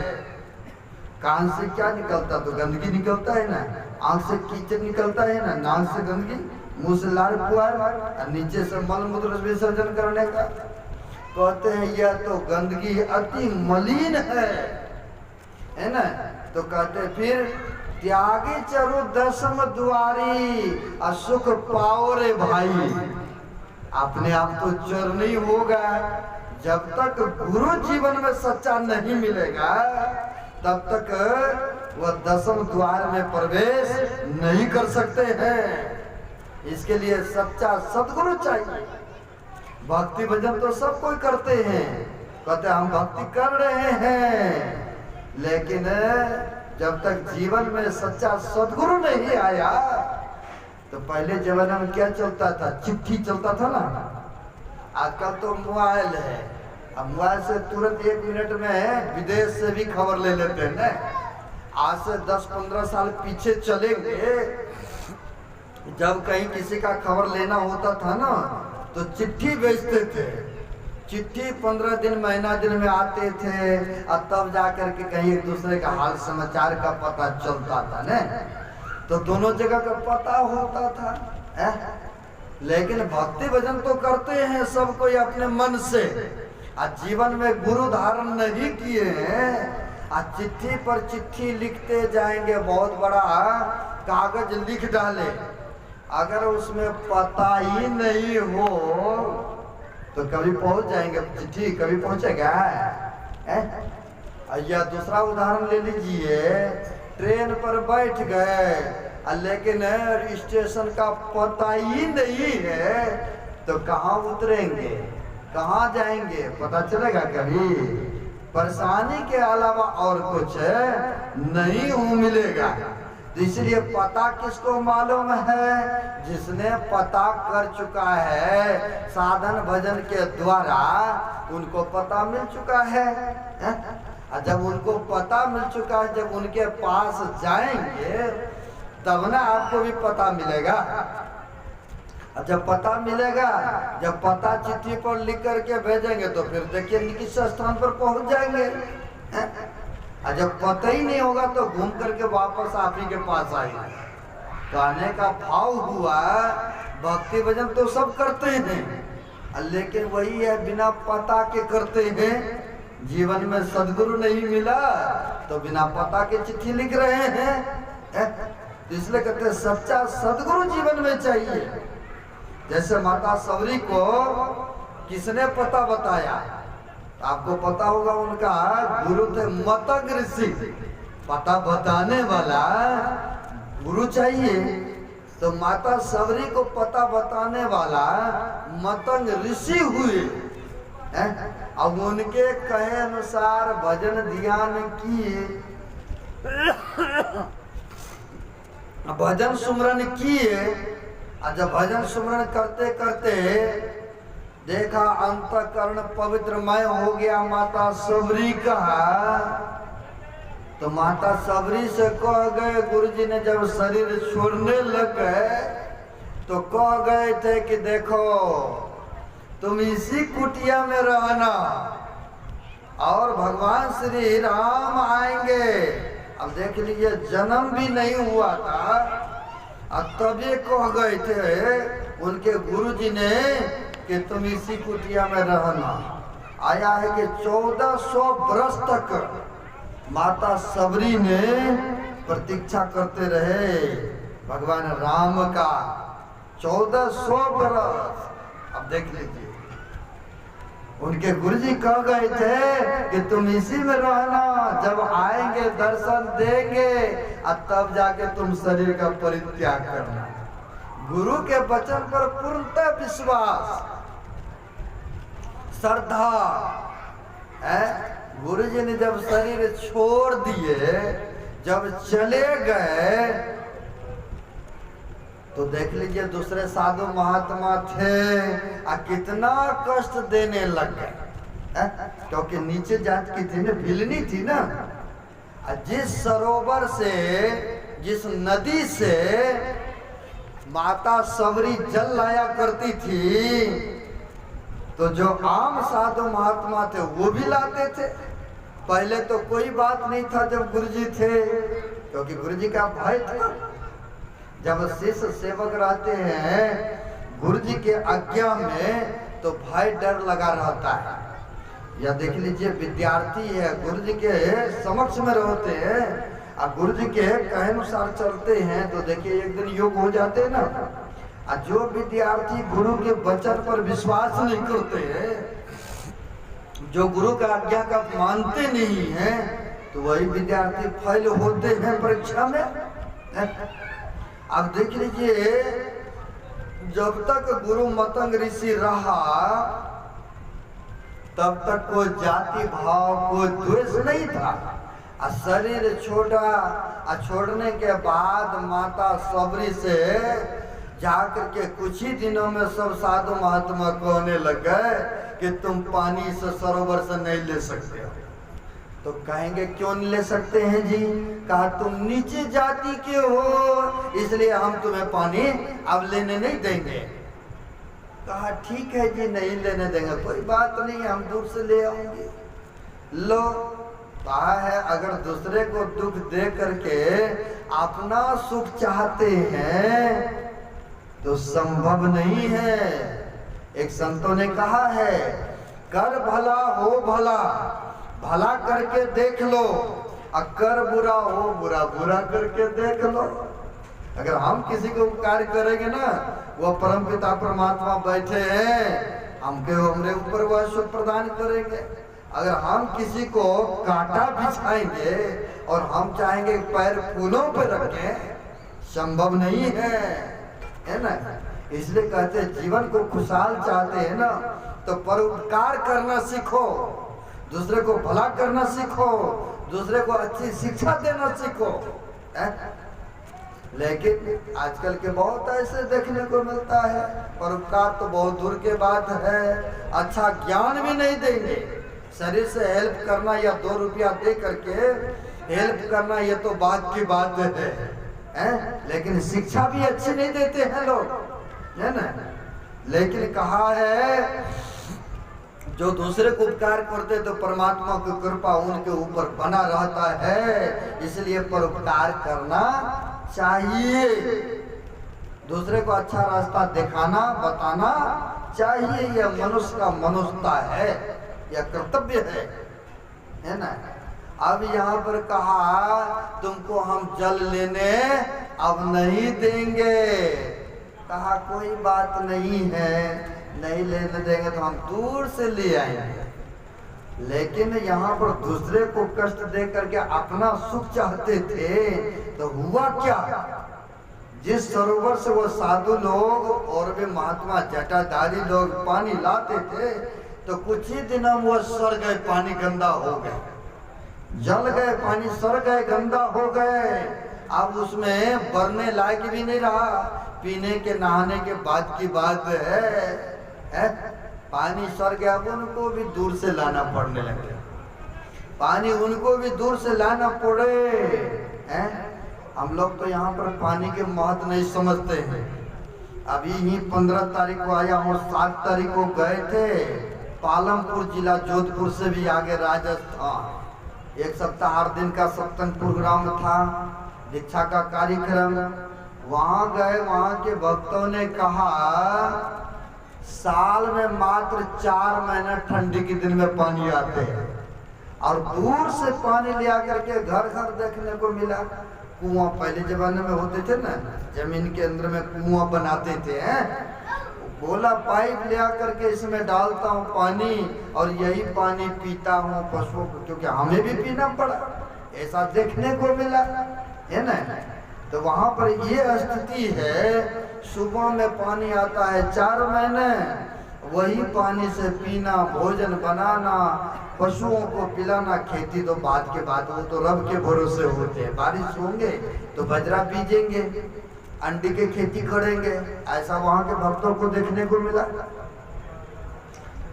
कान से क्या निकलता तो गंदगी निकलता है ना, आंख से कीचड़ निकलता है ना, नाक से गंदगी, मुंह से लार पुआर, और नीचे से मल मूत्र विसर्जन करने का। कहते हैं यह तो गंदगी अति मलिन है ना। तो कहते फिर त्यागी चरु 10म द्वारी, सुख पाओ रे भाई। अपने आप तो चर नहीं होगा, जब तक गुरु जीवन में सच्चा नहीं मिलेगा तब तक वह 10म द्वार में प्रवेश नहीं कर सकते हैं। इसके लिए सच्चा सद्गुरु चाहिए। भक्ति भजन तो सब कोई करते हैं, कहते हम भक्ति कर रहे हैं, लेकिन जब तक जीवन में सच्चा सद्गुरु नहीं आया। तो पहले जमाने में क्या चलता था, चिट्ठी चलता था ना, आजकल तो मोबाइल है। अब मोबाइल से तुरंत 1 मिनट में विदेश से भी खबर ले लेते हैं ना। आज से 10-15 साल पीछे चलेंगे, जब कहीं किसी का खबर लेना होता था ना तो चिट्ठी भेजते थे। चिट्ठी 15 दिन महीना दिन में आते थे, और तब जाकर के कहीं एक दूसरे का हाल समाचार का पता चलता था ना। तो दोनों जगह का पता होता था। लेकिन भक्ति भजन तो करते हैं सब कोई अपने मन से, और जीवन में गुरु धारण नहीं किए हैं। और चिट्ठी पर चिट्ठी लिखते जाएंगे, बहुत बड़ा कागज लिख डाले, अगर उसमें पता ही नहीं हो तो कभी पहुंच जाएंगे चिट्ठी, कभी पहुंचेगा। या दूसरा उदाहरण ले लीजिए, ट्रेन पर बैठ गए लेकिन स्टेशन का पता ही नहीं है तो कहाँ उतरेंगे, कहाँ जाएंगे, पता चलेगा कभी? परेशानी के अलावा और कुछ नहीं मिलेगा। तो इसलिए पता किसको मालूम है? जिसने पता कर चुका है साधन भजन के द्वारा, उनको पता मिल चुका है। और जब उनको पता मिल चुका है, जब उनके पास जाएंगे तब ना आपको भी पता मिलेगा। जब पता मिलेगा, जब पता चिट्ठी पर लिख करके भेजेंगे तो फिर देखिए किस स्थान पर पहुंच जाएंगे। और जब पता ही नहीं होगा तो घूम करके वापस आप ही के पास आएंगे। कहने का भाव हुआ, भक्ति भजन तो सब करते हैं, लेकिन वही है बिना पता के करते हैं। जीवन में सद्गुरु नहीं मिला तो बिना पता के चिट्ठी लिख रहे हैं। इसलिए कहते हैं सच्चा सद्गुरु जीवन में चाहिए। जैसे माता सवरी को किसने पता बताया? आपको पता होगा, उनका गुरु थे मतंग ऋषि। पता बताने वाला गुरु चाहिए। तो माता सवरी को पता बताने वाला मतंग ऋषि हुए। अब उनके कहे अनुसार भजन ध्यान किए, भजन सुमरन किए। और जब भजन सुमरन करते करते देखा अंतःकरण पवित्रमय हो गया माता सबरी का, तो माता सबरी से कह गए, गुरुजी ने जब शरीर छोड़ने लग गए तो कह गए थे कि देखो तुम इसी कुटिया में रहना और भगवान श्री राम आएंगे। अब देख लीजिए, जन्म भी नहीं हुआ था और तभी कह गए थे उनके गुरुजी ने कि तुम इसी कुटिया में रहना। आया है कि 1400 वर्ष तक माता सबरी ने प्रतीक्षा करते रहे भगवान राम का। 1400 वर्ष। अब देख लीजिए, उनके गुरुजी कह गए थे कि तुम इसी में रहना, जब आएंगे दर्शन देंगे और तब जाके तुम शरीर का परित्याग करना। गुरु के वचन पर पूर्णतः विश्वास, श्रद्धा है। गुरुजी ने जब शरीर छोड़ दिए, जब चले गए, तो देख लीजिए दूसरे साधु महात्मा थे और कितना कष्ट देने लग गए, क्योंकि नीचे जात की थी ना, भिलनी थी ना। जिस सरोवर से, जिस नदी से माता सबरी जल लाया करती थी, तो जो आम साधु महात्मा थे वो भी लाते थे। पहले तो कोई बात नहीं था जब गुरुजी थे, क्योंकि गुरुजी का भय था। जब शिष्य सेवक रहते हैं गुरुजी के आज्ञा में, तो भय डर लगा रहता है। या देख लीजिए, विद्यार्थी है, गुरुजी के समक्ष में रहते हैं और गुरुजी के कहे अनुसार चलते हैं, तो देखिए एक दिन योग हो जाते हैं ना। और जो विद्यार्थी गुरु के वचन पर विश्वास नहीं करते हैं, जो गुरु का आज्ञा का मानते नहीं हैं, तो वही विद्यार्थी फेल होते हैं परीक्षा में। अब देख लीजिए, जब तक गुरु मतंग ऋषि रहा तब तक कोई जाति भाव, कोई द्वेष नहीं था। और शरीर छोड़ा, और छोड़ने के बाद माता सबरी से जाकर के कुछ ही दिनों में सब साधु महात्मा कहने लग गए कि तुम पानी से सरोवर से नहीं ले सकते हो। तो कहेंगे क्यों नहीं ले सकते हैं जी? कहा तुम नीचे जाति के हो, इसलिए हम तुम्हें पानी अब लेने नहीं देंगे। कहा ठीक है जी, नहीं लेने देंगे, कोई बात नहीं, हम दूर से ले आएंगे। लो, कहा है अगर दूसरे को दुख दे करके अपना सुख चाहते हैं तो संभव नहीं है। एक संतों ने कहा है, कर भला हो भला, भला करके देख लो, अगर बुरा हो बुरा, बुरा करके देख लो। अगर हम किसी को उपकार करेंगे ना, वो परमपिता परमात्मा बैठे हैं, हमरे ऊपर वह सुख प्रदान करेंगे। अगर हम किसी को कांटा बिछाएंगे और हम चाहेंगे पैर फूलों पर रखें, संभव नहीं है ना। इसलिए कहते हैं जीवन को खुशहाल चाहते हैं ना, तो परोपकार करना सीखो, दूसरे को भला करना सीखो, दूसरे को अच्छी शिक्षा देना सीखो। लेकिन आजकल के बहुत ऐसे देखने को मिलता है, परोपकार तो बहुत दूर के बात है, अच्छा ज्ञान भी नहीं देंगे। शरीर से हेल्प करना या 2 रुपया दे करके हेल्प करना, ये तो बात की बात है, लेकिन शिक्षा भी अच्छी नहीं देते हैं लोग, है ना। लेकिन कहा है जो दूसरे को उपकार करते तो परमात्मा की कृपा उनके ऊपर बना रहता है, इसलिए परोपकार करना चाहिए। दूसरे को अच्छा रास्ता दिखाना, बताना चाहिए, यह मनुष्य का मनुष्यता है, यह कर्तव्य है ना। अब यहाँ पर कहा तुमको हम जल लेने अब नहीं देंगे। कहा कोई बात नहीं है, नहीं लेने देंगे तो हम दूर से ले आएंगे। लेकिन यहाँ पर दूसरे को कष्ट दे करके अपना सुख चाहते थे, तो हुआ क्या? जिस सरोवर से वो साधु लोग और भी महात्मा जटाधारी लोग पानी लाते थे, तो कुछ ही दिनों में वो सड़ गए, पानी गंदा हो गए, जल गए, पानी सड़ गए, गंदा हो गए। अब उसमें भरने लायक भी नहीं रहा, पीने के नहाने के बाद की बात है, पानी सड़ गया, अब उनको भी दूर से लाना पड़ने लगे, पानी उनको भी दूर से लाना पड़े। हम लोग तो यहाँ पर पानी के महत्व नहीं समझते हैं। अभी ही 15 तारीख को आया और 7 तारीख को गए थे पालमपुर जिला, जोधपुर से भी आगे राजस्थान। 1 सप्ताह 8 दिन का सत्संग प्रोग्राम था, दीक्षा का कार्यक्रम। वहां गए, वहां के भक्तों ने कहा साल में मात्र 4 महीने ठंडी के दिन में पानी आते हैं, और दूर से पानी ले आकर के घर घर देखने को मिला। कुआं पहले जमाने में होते थे ना, जमीन के अंदर में कुआं बनाते थे हैं? बोला पाइप ले आकर के इसमें डालता हूँ पानी और यही पानी पीता हूँ पशुओं को, क्योंकि हमें भी पीना पड़ा। ऐसा देखने को मिला है ना। तो वहां पर ये स्थिति है, सुबह में पानी आता है 4 महीने, वही पानी से पीना, भोजन बनाना, पशुओं को पिलाना। खेती तो बाद के बाद, वो तो रब के भरोसे होते हैं। बारिश होंगे तो बजरा बीजेंगे, अंडी की खेती करेंगे। ऐसा वहां के भक्तों को देखने को मिला।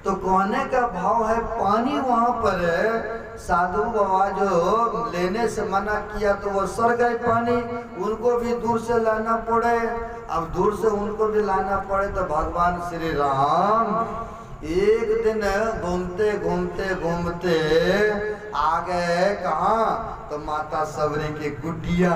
तो कहने का भाव है, पानी वहां पर साधु बाबा जो लेने से मना किया तो वो सर गए पानी, उनको भी दूर से लाना पड़े। अब दूर से उनको भी लाना पड़े तो भगवान श्री राम एक दिन घूमते घूमते घूमते आ गए कहाँ, तो माता सबरी की कुटिया।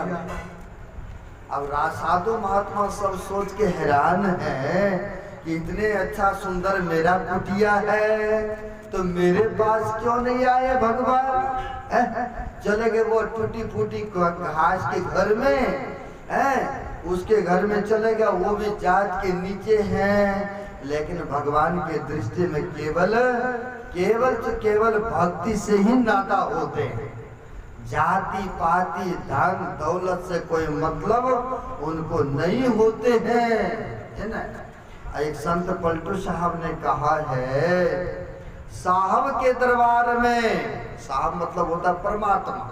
अब साधु महात्मा सब सोच के हैरान है कि इतने अच्छा सुंदर मेरा कुटिया है, तो मेरे पास क्यों नहीं आए भगवान? चले गए वो टूटी फूटी घास के घर में, उसके घर में चले गए, वो भी जात के नीचे हैं। लेकिन भगवान के दृष्टि में केवल भक्ति से ही नाता होते हैं। जाति पाति धन दौलत से कोई मतलब उनको नहीं होते हैं, है ना। एक संत पलटू साहब ने कहा है, साहब के दरबार में, साहब मतलब होता परमात्मा,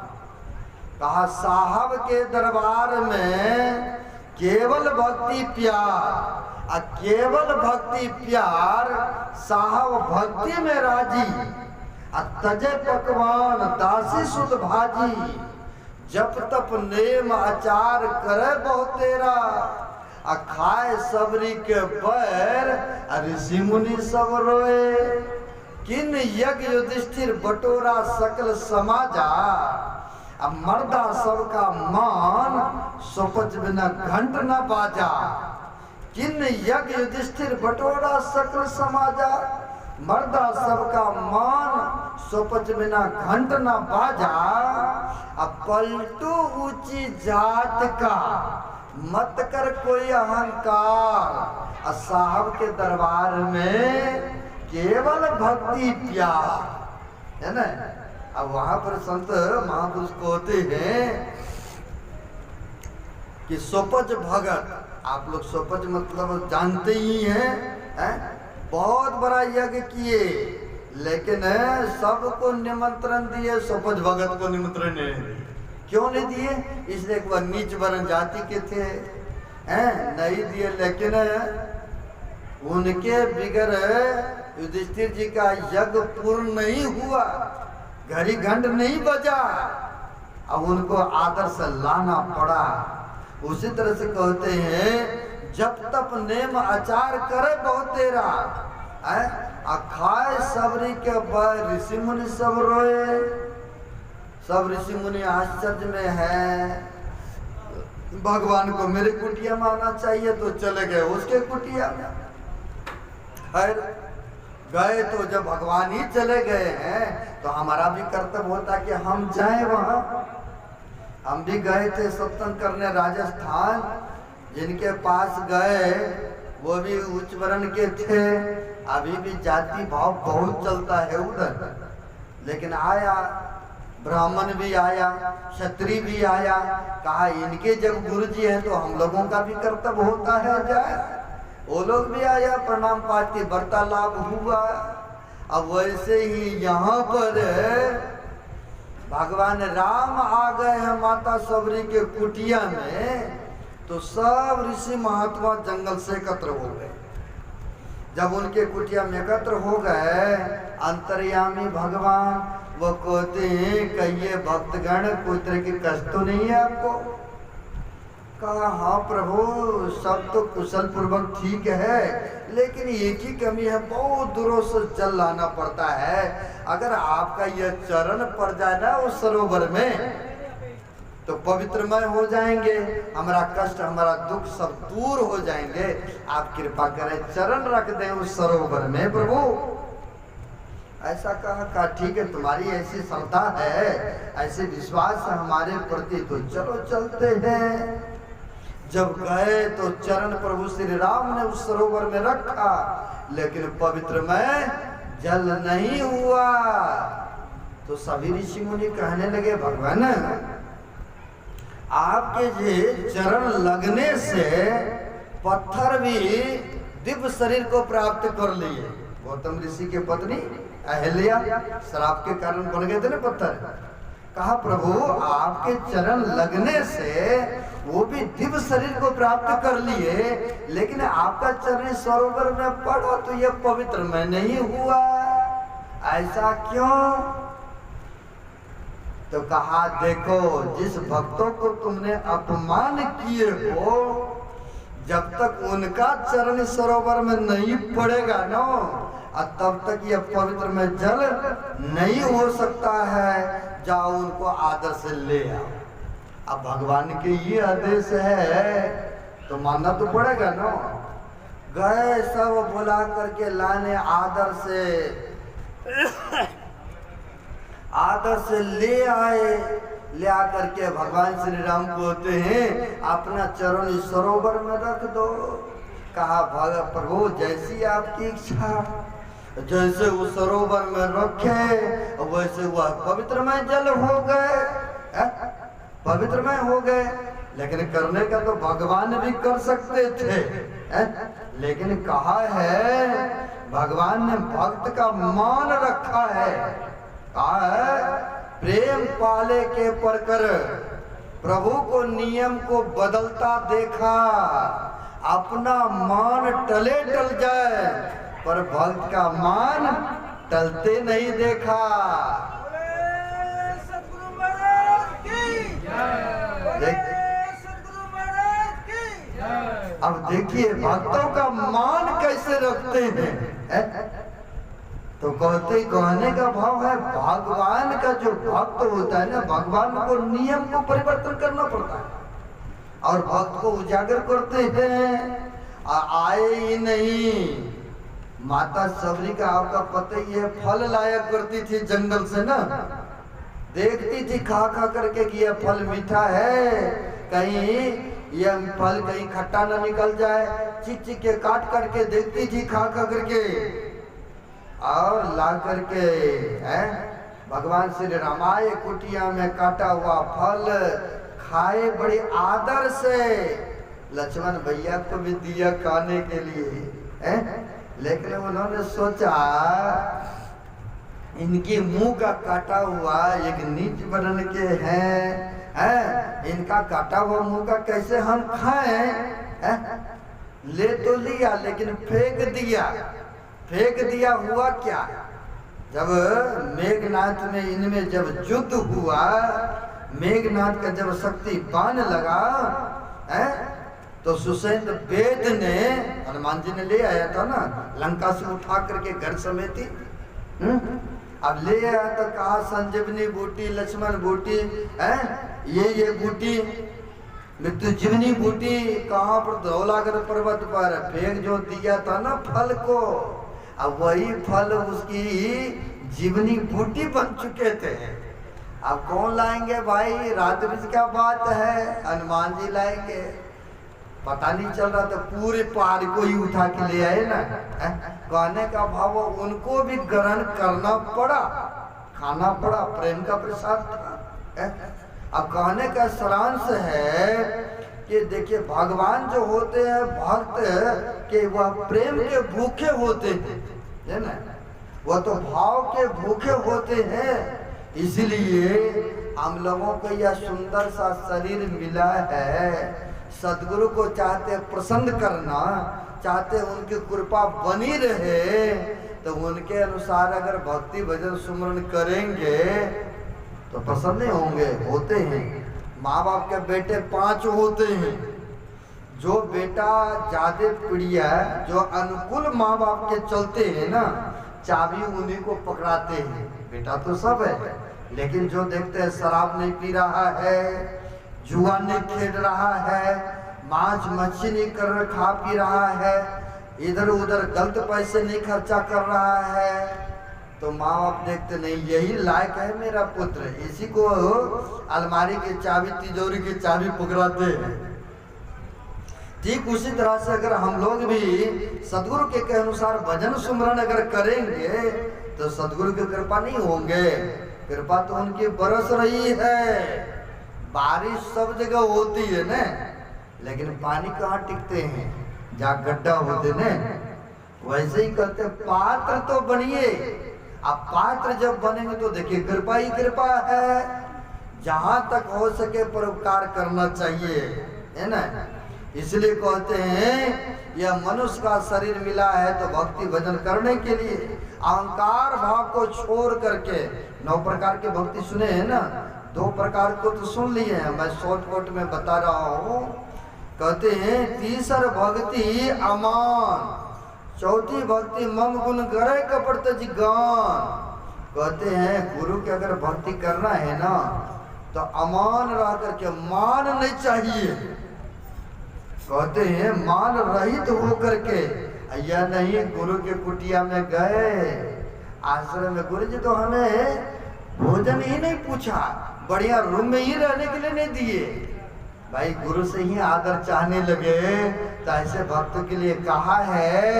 कहा साहब के दरबार में केवल भक्ति प्यार, केवल भक्ति प्यार, साहब भक्ति में राजी, तजे पकवान दासी सुध भाजी, जप तप नेम आचार करे बहुत तेरा, खाए सबरी के बैर, ऋषि मुनि सब रोए। किन यज्ञ युधिष्ठिर बटोरा सकल समाजा, अब मर्दा सबका मान, सोपच बिना घंट न बाजा। किन यज्ञ युधिष्ठिर बटोरा सकल समाजा, मर्दा सबका मान, सोपच बिना घंट न बाजा। अब पलटू ऊंची जात का, मत कर कोई अहंकार, साहब के दरबार में केवल भक्ति प्यार, है ना। अब वहां पर संत महापुरुष कहते हैं कि सोपज भगत, आप लोग सोपज मतलब जानते ही हैं, बहुत बड़ा यज्ञ किए, लेकिन सबको निमंत्रण दिए, सोपज भगत को निमंत्रण नहीं दिए। क्यों नहीं दिए? इसलिए वह नीच वर्ण जाति के थे, नहीं दिए। लेकिन उनके बिगर युधिष्ठिर जी का यज्ञ पूर्ण नहीं हुआ, घड़ी घंट नहीं बजा, अब उनको आदर से लाना पड़ा। उसी तरह से कहते हैं, जब तप नेम आचार करे बहुत तेरा, खाए सबरी के बैर, ऋषि मुनि सब रोए। सब ऋषि मुनि आश्चर्य में है, भगवान को मेरे कुटिया में आना चाहिए, तो चले गए उसके कुटिया में। खैर गए तो जब भगवान ही चले गए हैं, तो हमारा भी कर्तव्य होता कि हम जाएं वहां। हम भी गए थे सत्संग करने राजस्थान, जिनके पास गए वो भी उच्च वर्ण के थे। अभी भी जाति भाव बहुत चलता है उधर, लेकिन आया ब्राह्मण भी आया, क्षत्रिय भी आया, कहा इनके जब गुरु जी है तो हम लोगों का भी कर्तव्य होता है जाए। वो लोग भी आया, प्रणाम पाती, वार्तालाप हुआ। अब वैसे ही यहाँ पर भगवान राम आ गए हैं माता सबरी के कुटिया में, तो सब ऋषि महात्मा जंगल से एकत्र हो गए। जब उनके कुटिया में एकत्र हो गए, अंतर्यामी भगवान वो कहते हैं, कहिए भक्तगण कोई तरह की कष्ट तो नहीं है आपको? कहा हाँ प्रभु, सब तो कुशल पूर्वक ठीक है, लेकिन एक ही कमी है, बहुत दूरों से जल लाना पड़ता है। अगर आपका यह चरण पड़ जाए ना उस सरोवर में, तो पवित्रमय हो जाएंगे, हमारा कष्ट हमारा दुख सब दूर हो जाएंगे। आप कृपा करें, चरण रख दें उस सरोवर में प्रभु। ऐसा कहा ठीक है, तुम्हारी ऐसी श्रद्धा है, ऐसे विश्वास है हमारे प्रति, तो चलो चलते हैं। जब गए तो चरण प्रभु श्री राम ने उस सरोवर में रखा, लेकिन पवित्रमय जल नहीं हुआ। तो सभी ऋषि मुनि कहने लगे, भगवान आपके ये चरण लगने से पत्थर भी दिव्य शरीर को प्राप्त कर लिए। गौतम ऋषि के पत्नी अहल्या श्राप के कारण बन गए थे ना पत्थर। कहा प्रभु आपके चरण लगने से वो भी दिव्य शरीर को प्राप्त कर लिए, लेकिन आपका चरण सरोवर में पड़ा तो ये पवित्र में नहीं हुआ, ऐसा क्यों? तो कहा देखो, जिस भक्तों को तुमने अपमान किए हो, जब तक उनका चरण सरोवर में नहीं पड़ेगा ना, तब तक ये पवित्र में जल नहीं हो सकता है। जाओ उनको आदर से ले आओ। अब भगवान के ये आदेश है तो मानना तो पड़ेगा ना। गए सब बुला करके लाने, आदर से ले आए। ले आकर के भगवान श्री राम बोलते हैं अपना चरण इस सरोवर में रख दो। कहा प्रभु जैसी आपकी इच्छा, जैसे वो सरोवर में रखे वैसे वह पवित्रमय जल हो गए, पवित्रमय हो गए। लेकिन करने का तो भगवान भी कर सकते थे, लेकिन कहा है भगवान ने भक्त का मान रखा है। कहा है प्रेम पाले के परकर प्रभु को नियम को बदलता देखा, अपना मान टले टल जाए पर भक्त का मान टलते नहीं देखा। अब देखिए भक्तों का मान कैसे रखते हैं। तो कहने का भाव है भगवान का जो भक्त होता है ना, भगवान को नियम को परिवर्तन करना पड़ता है और भक्त को उजागर करते हैं। आए ही नहीं, माता सबरी का आपका पता ही है, फल लाया करती थी जंगल से ना, देखती थी खा खा करके कि यह फल मीठा है, कहीं यह फल कहीं खट्टा ना निकल जाए, चिक चिक के काट करके देखती थी खा खा करके, और ला करके भगवान श्री रामाय कुटिया में काटा हुआ फल खाए बड़े आदर से। लक्ष्मण भैया को भी दिया खाने के लिए, लेकिन उन्होंने सोचा इनके मुंह का काटा हुआ एक नीच वर्ण के हैं, इनका काटा हुआ मुंह का कैसे हम खाएं? ले तो लिया लेकिन फेंक दिया। हुआ क्या, जब मेघनाथ में इनमें जब युद्ध हुआ, मेघनाथ का जब शक्ति बाण लगा तो सुषेण वेद ने, हनुमान जी ने ले आया था ना लंका से उठा करके घर समेती, अब ले आया तो कहा संजीवनी बूटी, लक्ष्मण बूटी, ये बूटी मृत्यु जीवनी बूटी कहाँ पर? धौलागर पर्वत पर फेंक जो दिया था ना फल को, अब वही फल उसकी जीवनी बूटी बन चुके थे। अब कौन लाएंगे भाई? रात बीच क्या बात है, हनुमान जी लाएंगे। पता नहीं चल रहा था, पूरे पहाड़ को ही उठा के ले आए ना। कहने का भाव उनको भी ग्रहण करना पड़ा, खाना पड़ा, प्रेम का प्रसाद था। अब कहने का सारांश है कि देखिए भगवान जो होते हैं भक्त के, वह प्रेम के भूखे होते हैं, है ना, वह तो भाव के भूखे होते हैं। इसलिए हम लोगों को यह सुंदर सा शरीर मिला है। सदगुरु को चाहते प्रसन्न करना, चाहते उनकी कृपा बनी रहे, तो उनके अनुसार अगर भक्ति भजन सुमरण करेंगे तो प्रसन्न होंगे, होते हैं। माँ बाप के बेटे 5 होते हैं, जो बेटा ज्यादा प्रिय जो अनुकूल माँ बाप के चलते हैं ना, चाबी उन्हीं को पकड़ाते हैं। बेटा तो सब है, लेकिन जो देखते हैं शराब नहीं पी रहा है, जुआ नहीं खेल रहा है, मांस मच्छी नहीं कर खा पी रहा है, इधर उधर गलत पैसे नहीं खर्चा कर रहा है, तो माँ बाप देखते नहीं यही लायक है मेरा पुत्र, इसी को अलमारी की चाबी तिजोरी की चाबी पकड़ाते हैं। ठीक उसी तरह से अगर हम लोग भी सदगुरु के अनुसार भजन सुमरन अगर करेंगे तो सदगुरु की कृपा नहीं होंगे। कृपा तो उनकी बरस रही है, बारिश सब जगह होती है ना, लेकिन पानी कहाँ टिकते हैं, जहाँ गड्ढा होते ना। वैसे ही कहते पात्र तो बनिए, अब पात्र जब बनेंगे तो देखिए कृपा ही कृपा है, जहां तक हो सके परोपकार करना चाहिए, है ना। इसलिए कहते हैं यह मनुष्य का शरीर मिला है तो भक्ति भजन करने के लिए अहंकार भाव को छोड़ करके 9 प्रकार की भक्ति सुने हैं ना, 2 प्रकार को तो सुन लिए हैं, मैं शॉर्टकट में बता रहा हूँ। कहते हैं तीसर भक्ति अमान, चौथी भक्ति मम गुण गरे कपट तज गान। कहते हैं गुरु की अगर भक्ति करना है ना तो अमान रह करके, मान नहीं चाहिए। कहते हैं मान रहित हो करके, या नहीं गुरु के कुटिया में गए आश्रम में, गुरु जी तो हमें भोजन ही नहीं पूछा, बढ़िया रूम में ही रहने के लिए नहीं दिए। भाई गुरु से ही आदर चाहने लगे तो ऐसे भक्तों के लिए कहा है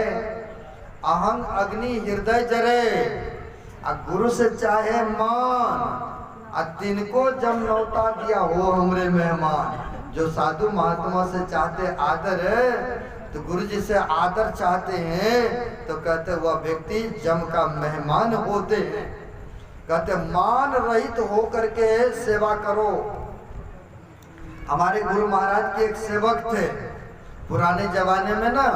अहंग अग्नि हृदय जरे, गुरु से चाहे मान, तिनको जब न्योता दिया हो हमरे मेहमान। जो साधु महात्मा से चाहते आदर तो गुरु जी से आदर चाहते हैं तो कहते वह व्यक्ति जम का मेहमान होते हैं। कहते मान रहित हो करके सेवा करो। हमारे गुरु महाराज के एक सेवक थे, पुराने जमाने में ना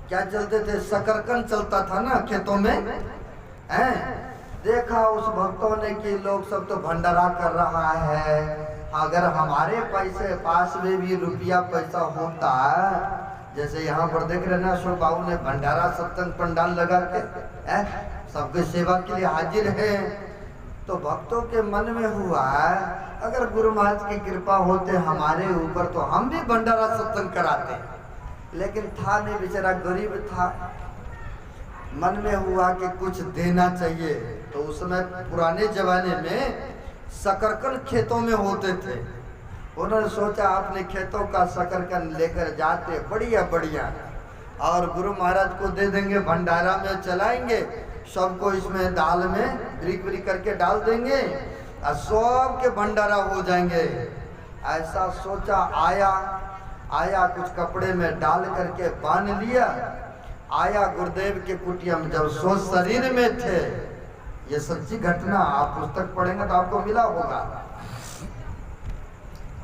क्या चलते थे, शकरकंद चलता था ना खेतों में, हैं? देखा उस भक्तों ने कि लोग सब तो भंडारा कर रहा है, अगर हमारे पैसे पास में भी रुपया पैसा होता, जैसे यहाँ पर देख रहे ना अशोक बाबू ने भंडारा सत्संग पंडाल लगा के सबके सेवा के लिए हाजिर है, तो भक्तों के मन में हुआ अगर गुरु महाराज की कृपा होते हमारे ऊपर तो हम भी भंडारा सत्संग कराते, लेकिन था नहीं, बेचारा गरीब था। मन में हुआ कि कुछ देना चाहिए, तो उस समय पुराने जमाने में शकरकंद खेतों में होते थे। उन्होंने सोचा अपने खेतों का शकरकंद लेकर जाते बढ़िया बढ़िया, और गुरु महाराज को दे देंगे, भंडारा में चलाएंगे, सबको इसमें दाल में ब्रिक ब्रिक करके डाल देंगे और सब के भंडारा हो जाएंगे। ऐसा सोचा, आया कुछ कपड़े में डाल करके बांध लिया, आया गुरुदेव के कुटिया में। जब सो शरीर में थे, ये सच्ची घटना, आप पुस्तक पढ़ेंगे तो आपको मिला होगा।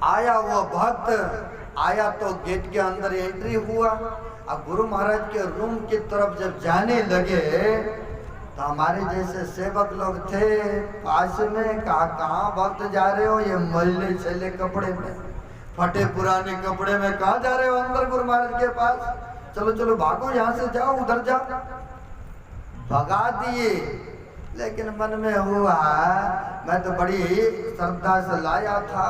आया वो भक्त, आया तो गेट के अंदर एंट्री हुआ, अब गुरु महाराज के रूम की तरफ जब जाने लगे तो हमारे जैसे सेवक लोग थे पास में, कहाँ भक्त जा रहे हो, ये मैले छेले कपड़े में, फटे पुराने कपड़े में कहाँ जा रहे हो अंदर गुरु महाराज के पास, चलो चलो भागो यहाँ से, जाओ उधर जाओ। भगा दिए, लेकिन मन में हुआ मैं तो बड़ी श्रद्धा से लाया था,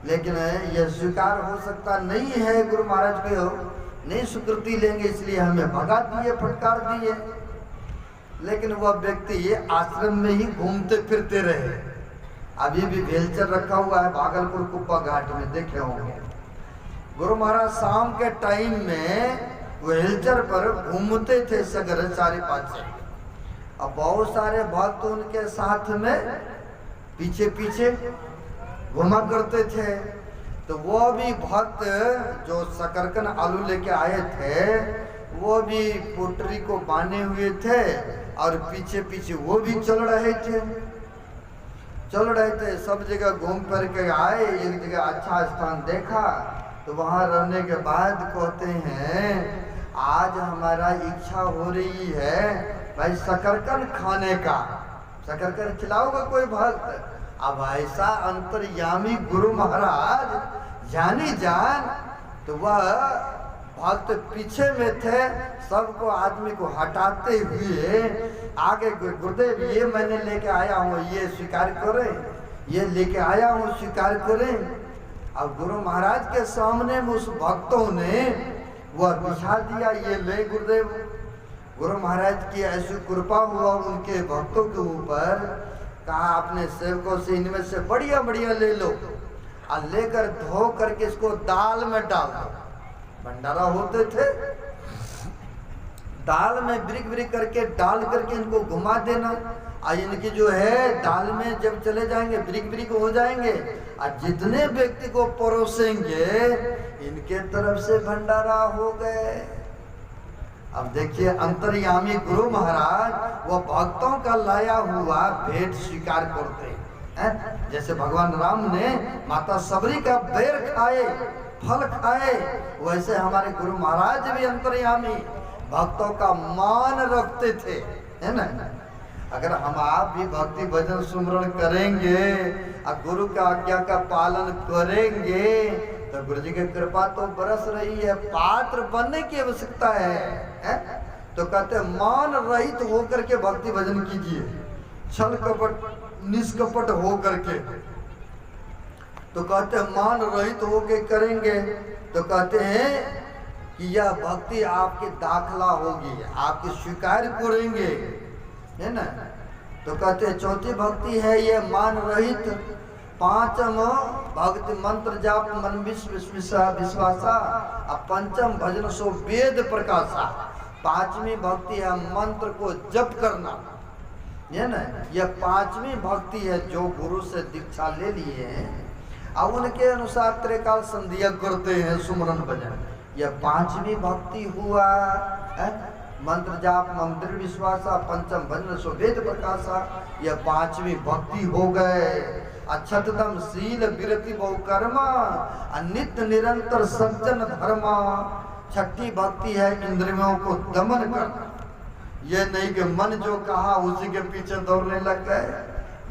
लेकिन यह स्वीकार हो सकता नहीं है, गुरु महाराज को नहीं स्वीकृति लेंगे, इसलिए हमें भगा दिए, फटकार दिए। लेकिन वह व्यक्ति आश्रम में ही घूमते फिरते रहे। अभी भी वेलचर रखा हुआ है भागलपुर कुप्पा घाट में, देखे होंगे। गुरु महाराज शाम के टाइम में वेलचर पर घूमते थे सगर चारे पांच, अब बहुत सारे भक्त उनके साथ में पीछे पीछे घुमा करते थे। तो वो भी भक्त जो शकरकंद आलू लेके आए थे, वो भी पोटरी को बांधे हुए थे और पीछे पीछे वो भी चल रहे थे। सब जगह घूम कर के आए, एक जगह अच्छा स्थान देखा तो वहाँ रहने के बाद कहते हैं आज हमारा इच्छा हो रही है भाई शकरकंद खाने का, शकरकंद खिलाओगे कोई भक्त। अब ऐसा अंतर्यामी गुरु महाराज जानी जान, तो वह भक्त पीछे में थे, सबको आदमी को हटाते हुए आगे, गुरुदेव ये मैंने लेके आया हूँ, ये स्वीकार करें, ये लेके आया हूँ स्वीकार करें। अब गुरु महाराज के सामने में उस भक्तों ने वह बिछा दिया, ये ले गुरुदेव। गुरु महाराज की ऐसी कृपा हुआ उनके भक्तों के ऊपर, कहा अपने सेवकों से इनमें से बढ़िया बढ़िया ले लो और लेकर धो करके इसको दाल में डाल दो। भंडारा होते थे, दाल में ब्रिक ब्रिक करके डाल करके इनको घुमा देना, और इनकी जो है दाल में जब चले जाएंगे ब्रिक ब्रिक हो जाएंगे, और जितने व्यक्ति को परोसेंगे इनके तरफ से भंडारा हो गए। अब देखिए अंतर्यामी गुरु महाराज वो भक्तों का लाया हुआ भेंट स्वीकार करते हैं। जैसे भगवान राम ने माता सबरी का बेर खाए, फल खाए, वैसे हमारे गुरु महाराज भी अंतर्यामी भक्तों का मान रखते थे, है ना। अगर हम आप भी भक्ति भजन सुमरण करेंगे और गुरु का आज्ञा का पालन करेंगे तो गुरु जी की कृपा तो बरस रही है। पात्र बनने की आवश्यकता है? तो कहते मान रहित होकर के भक्ति भजन कीजिए, छल कपट निष्कपट हो करके। तो कहते मान रहित होके करेंगे तो कहते हैं कि यह भक्ति आपके दाखला होगी, आपकी स्वीकार करेंगे, है ना। तो कहते हैं चौथी भक्ति है ये मान रहित, पांचम भक्ति मंत्र जाप मन विश्वासा, और पंचम भजन सो वेद प्रकाशा। पांचवी भक्ति है मंत्र को जप करना, है ना। यह पांचवी भक्ति है जो गुरु से दीक्षा ले लिए हैं अब उनके अनुसार त्रिकाल संध्या करते हैं सुमरन भजन। यह पांचवी भक्ति हुआ है। मंत्र जाप मंदिर विश्वासा, पंचम भजन सो वेद प्रकाशा, यह पांचवी भक्ति हो गए। अक्षतम शील विरति बहुकर्मा, नित्य निरंतर सज्जन धर्मा। छठी भक्ति है इंद्रियों को दमन करना। यह नहीं कि मन जो कहा उसी के पीछे दौड़ने लग गए,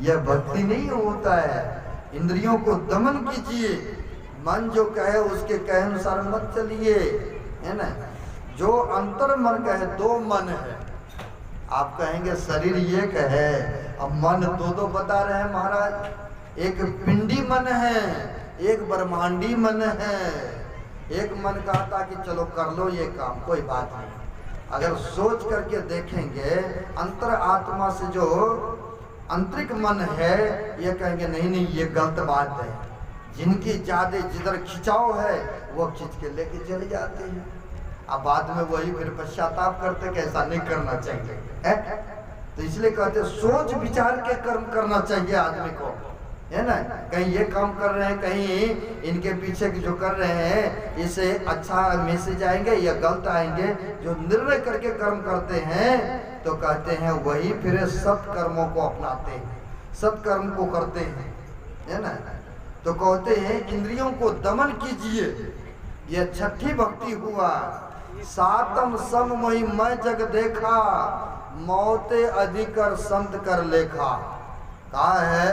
यह भक्ति नहीं होता है। इंद्रियों को दमन कीजिए, मन जो कहे उसके कहे अनुसार मत चलिए, है ना। जो अंतर मन कहे, दो मन है। आप कहेंगे शरीर ये कहे, अब मन दो बता रहे हैं महाराज। एक पिंडी मन है, एक ब्रह्मांडी मन है। एक मन कहता कि चलो कर लो ये काम, कोई बात नहीं। अगर सोच करके देखेंगे अंतर आत्मा से जो आंतरिक मन है, ये कहेंगे नहीं नहीं ये गलत बात है। जिनकी ज्यादा जिधर खिंचाव है वो खींच के लेके चले जाते हैं। अब बाद में वही फिर पश्चाताप करते कि ऐसा नहीं करना चाहिए है? तो इसलिए कहते सोच विचार के कर्म करना चाहिए आदमी को, है ना। कहीं ये काम कर रहे हैं, कहीं इनके पीछे जो कर रहे हैं इससे अच्छा मैसेज आएंगे या गलत आएंगे। जो निर्णय करके कर्म करते हैं तो कहते हैं वही फिर सत्कर्मों को अपनाते हैं, सत्कर्म को करते हैं, है ना। तो कहते हैं इंद्रियों को दमन कीजिए, यह छठी भक्ति हुआ। सातम सम मोहि मैं जग देखा, मौते अधिकर संत कर लेखा। कहा है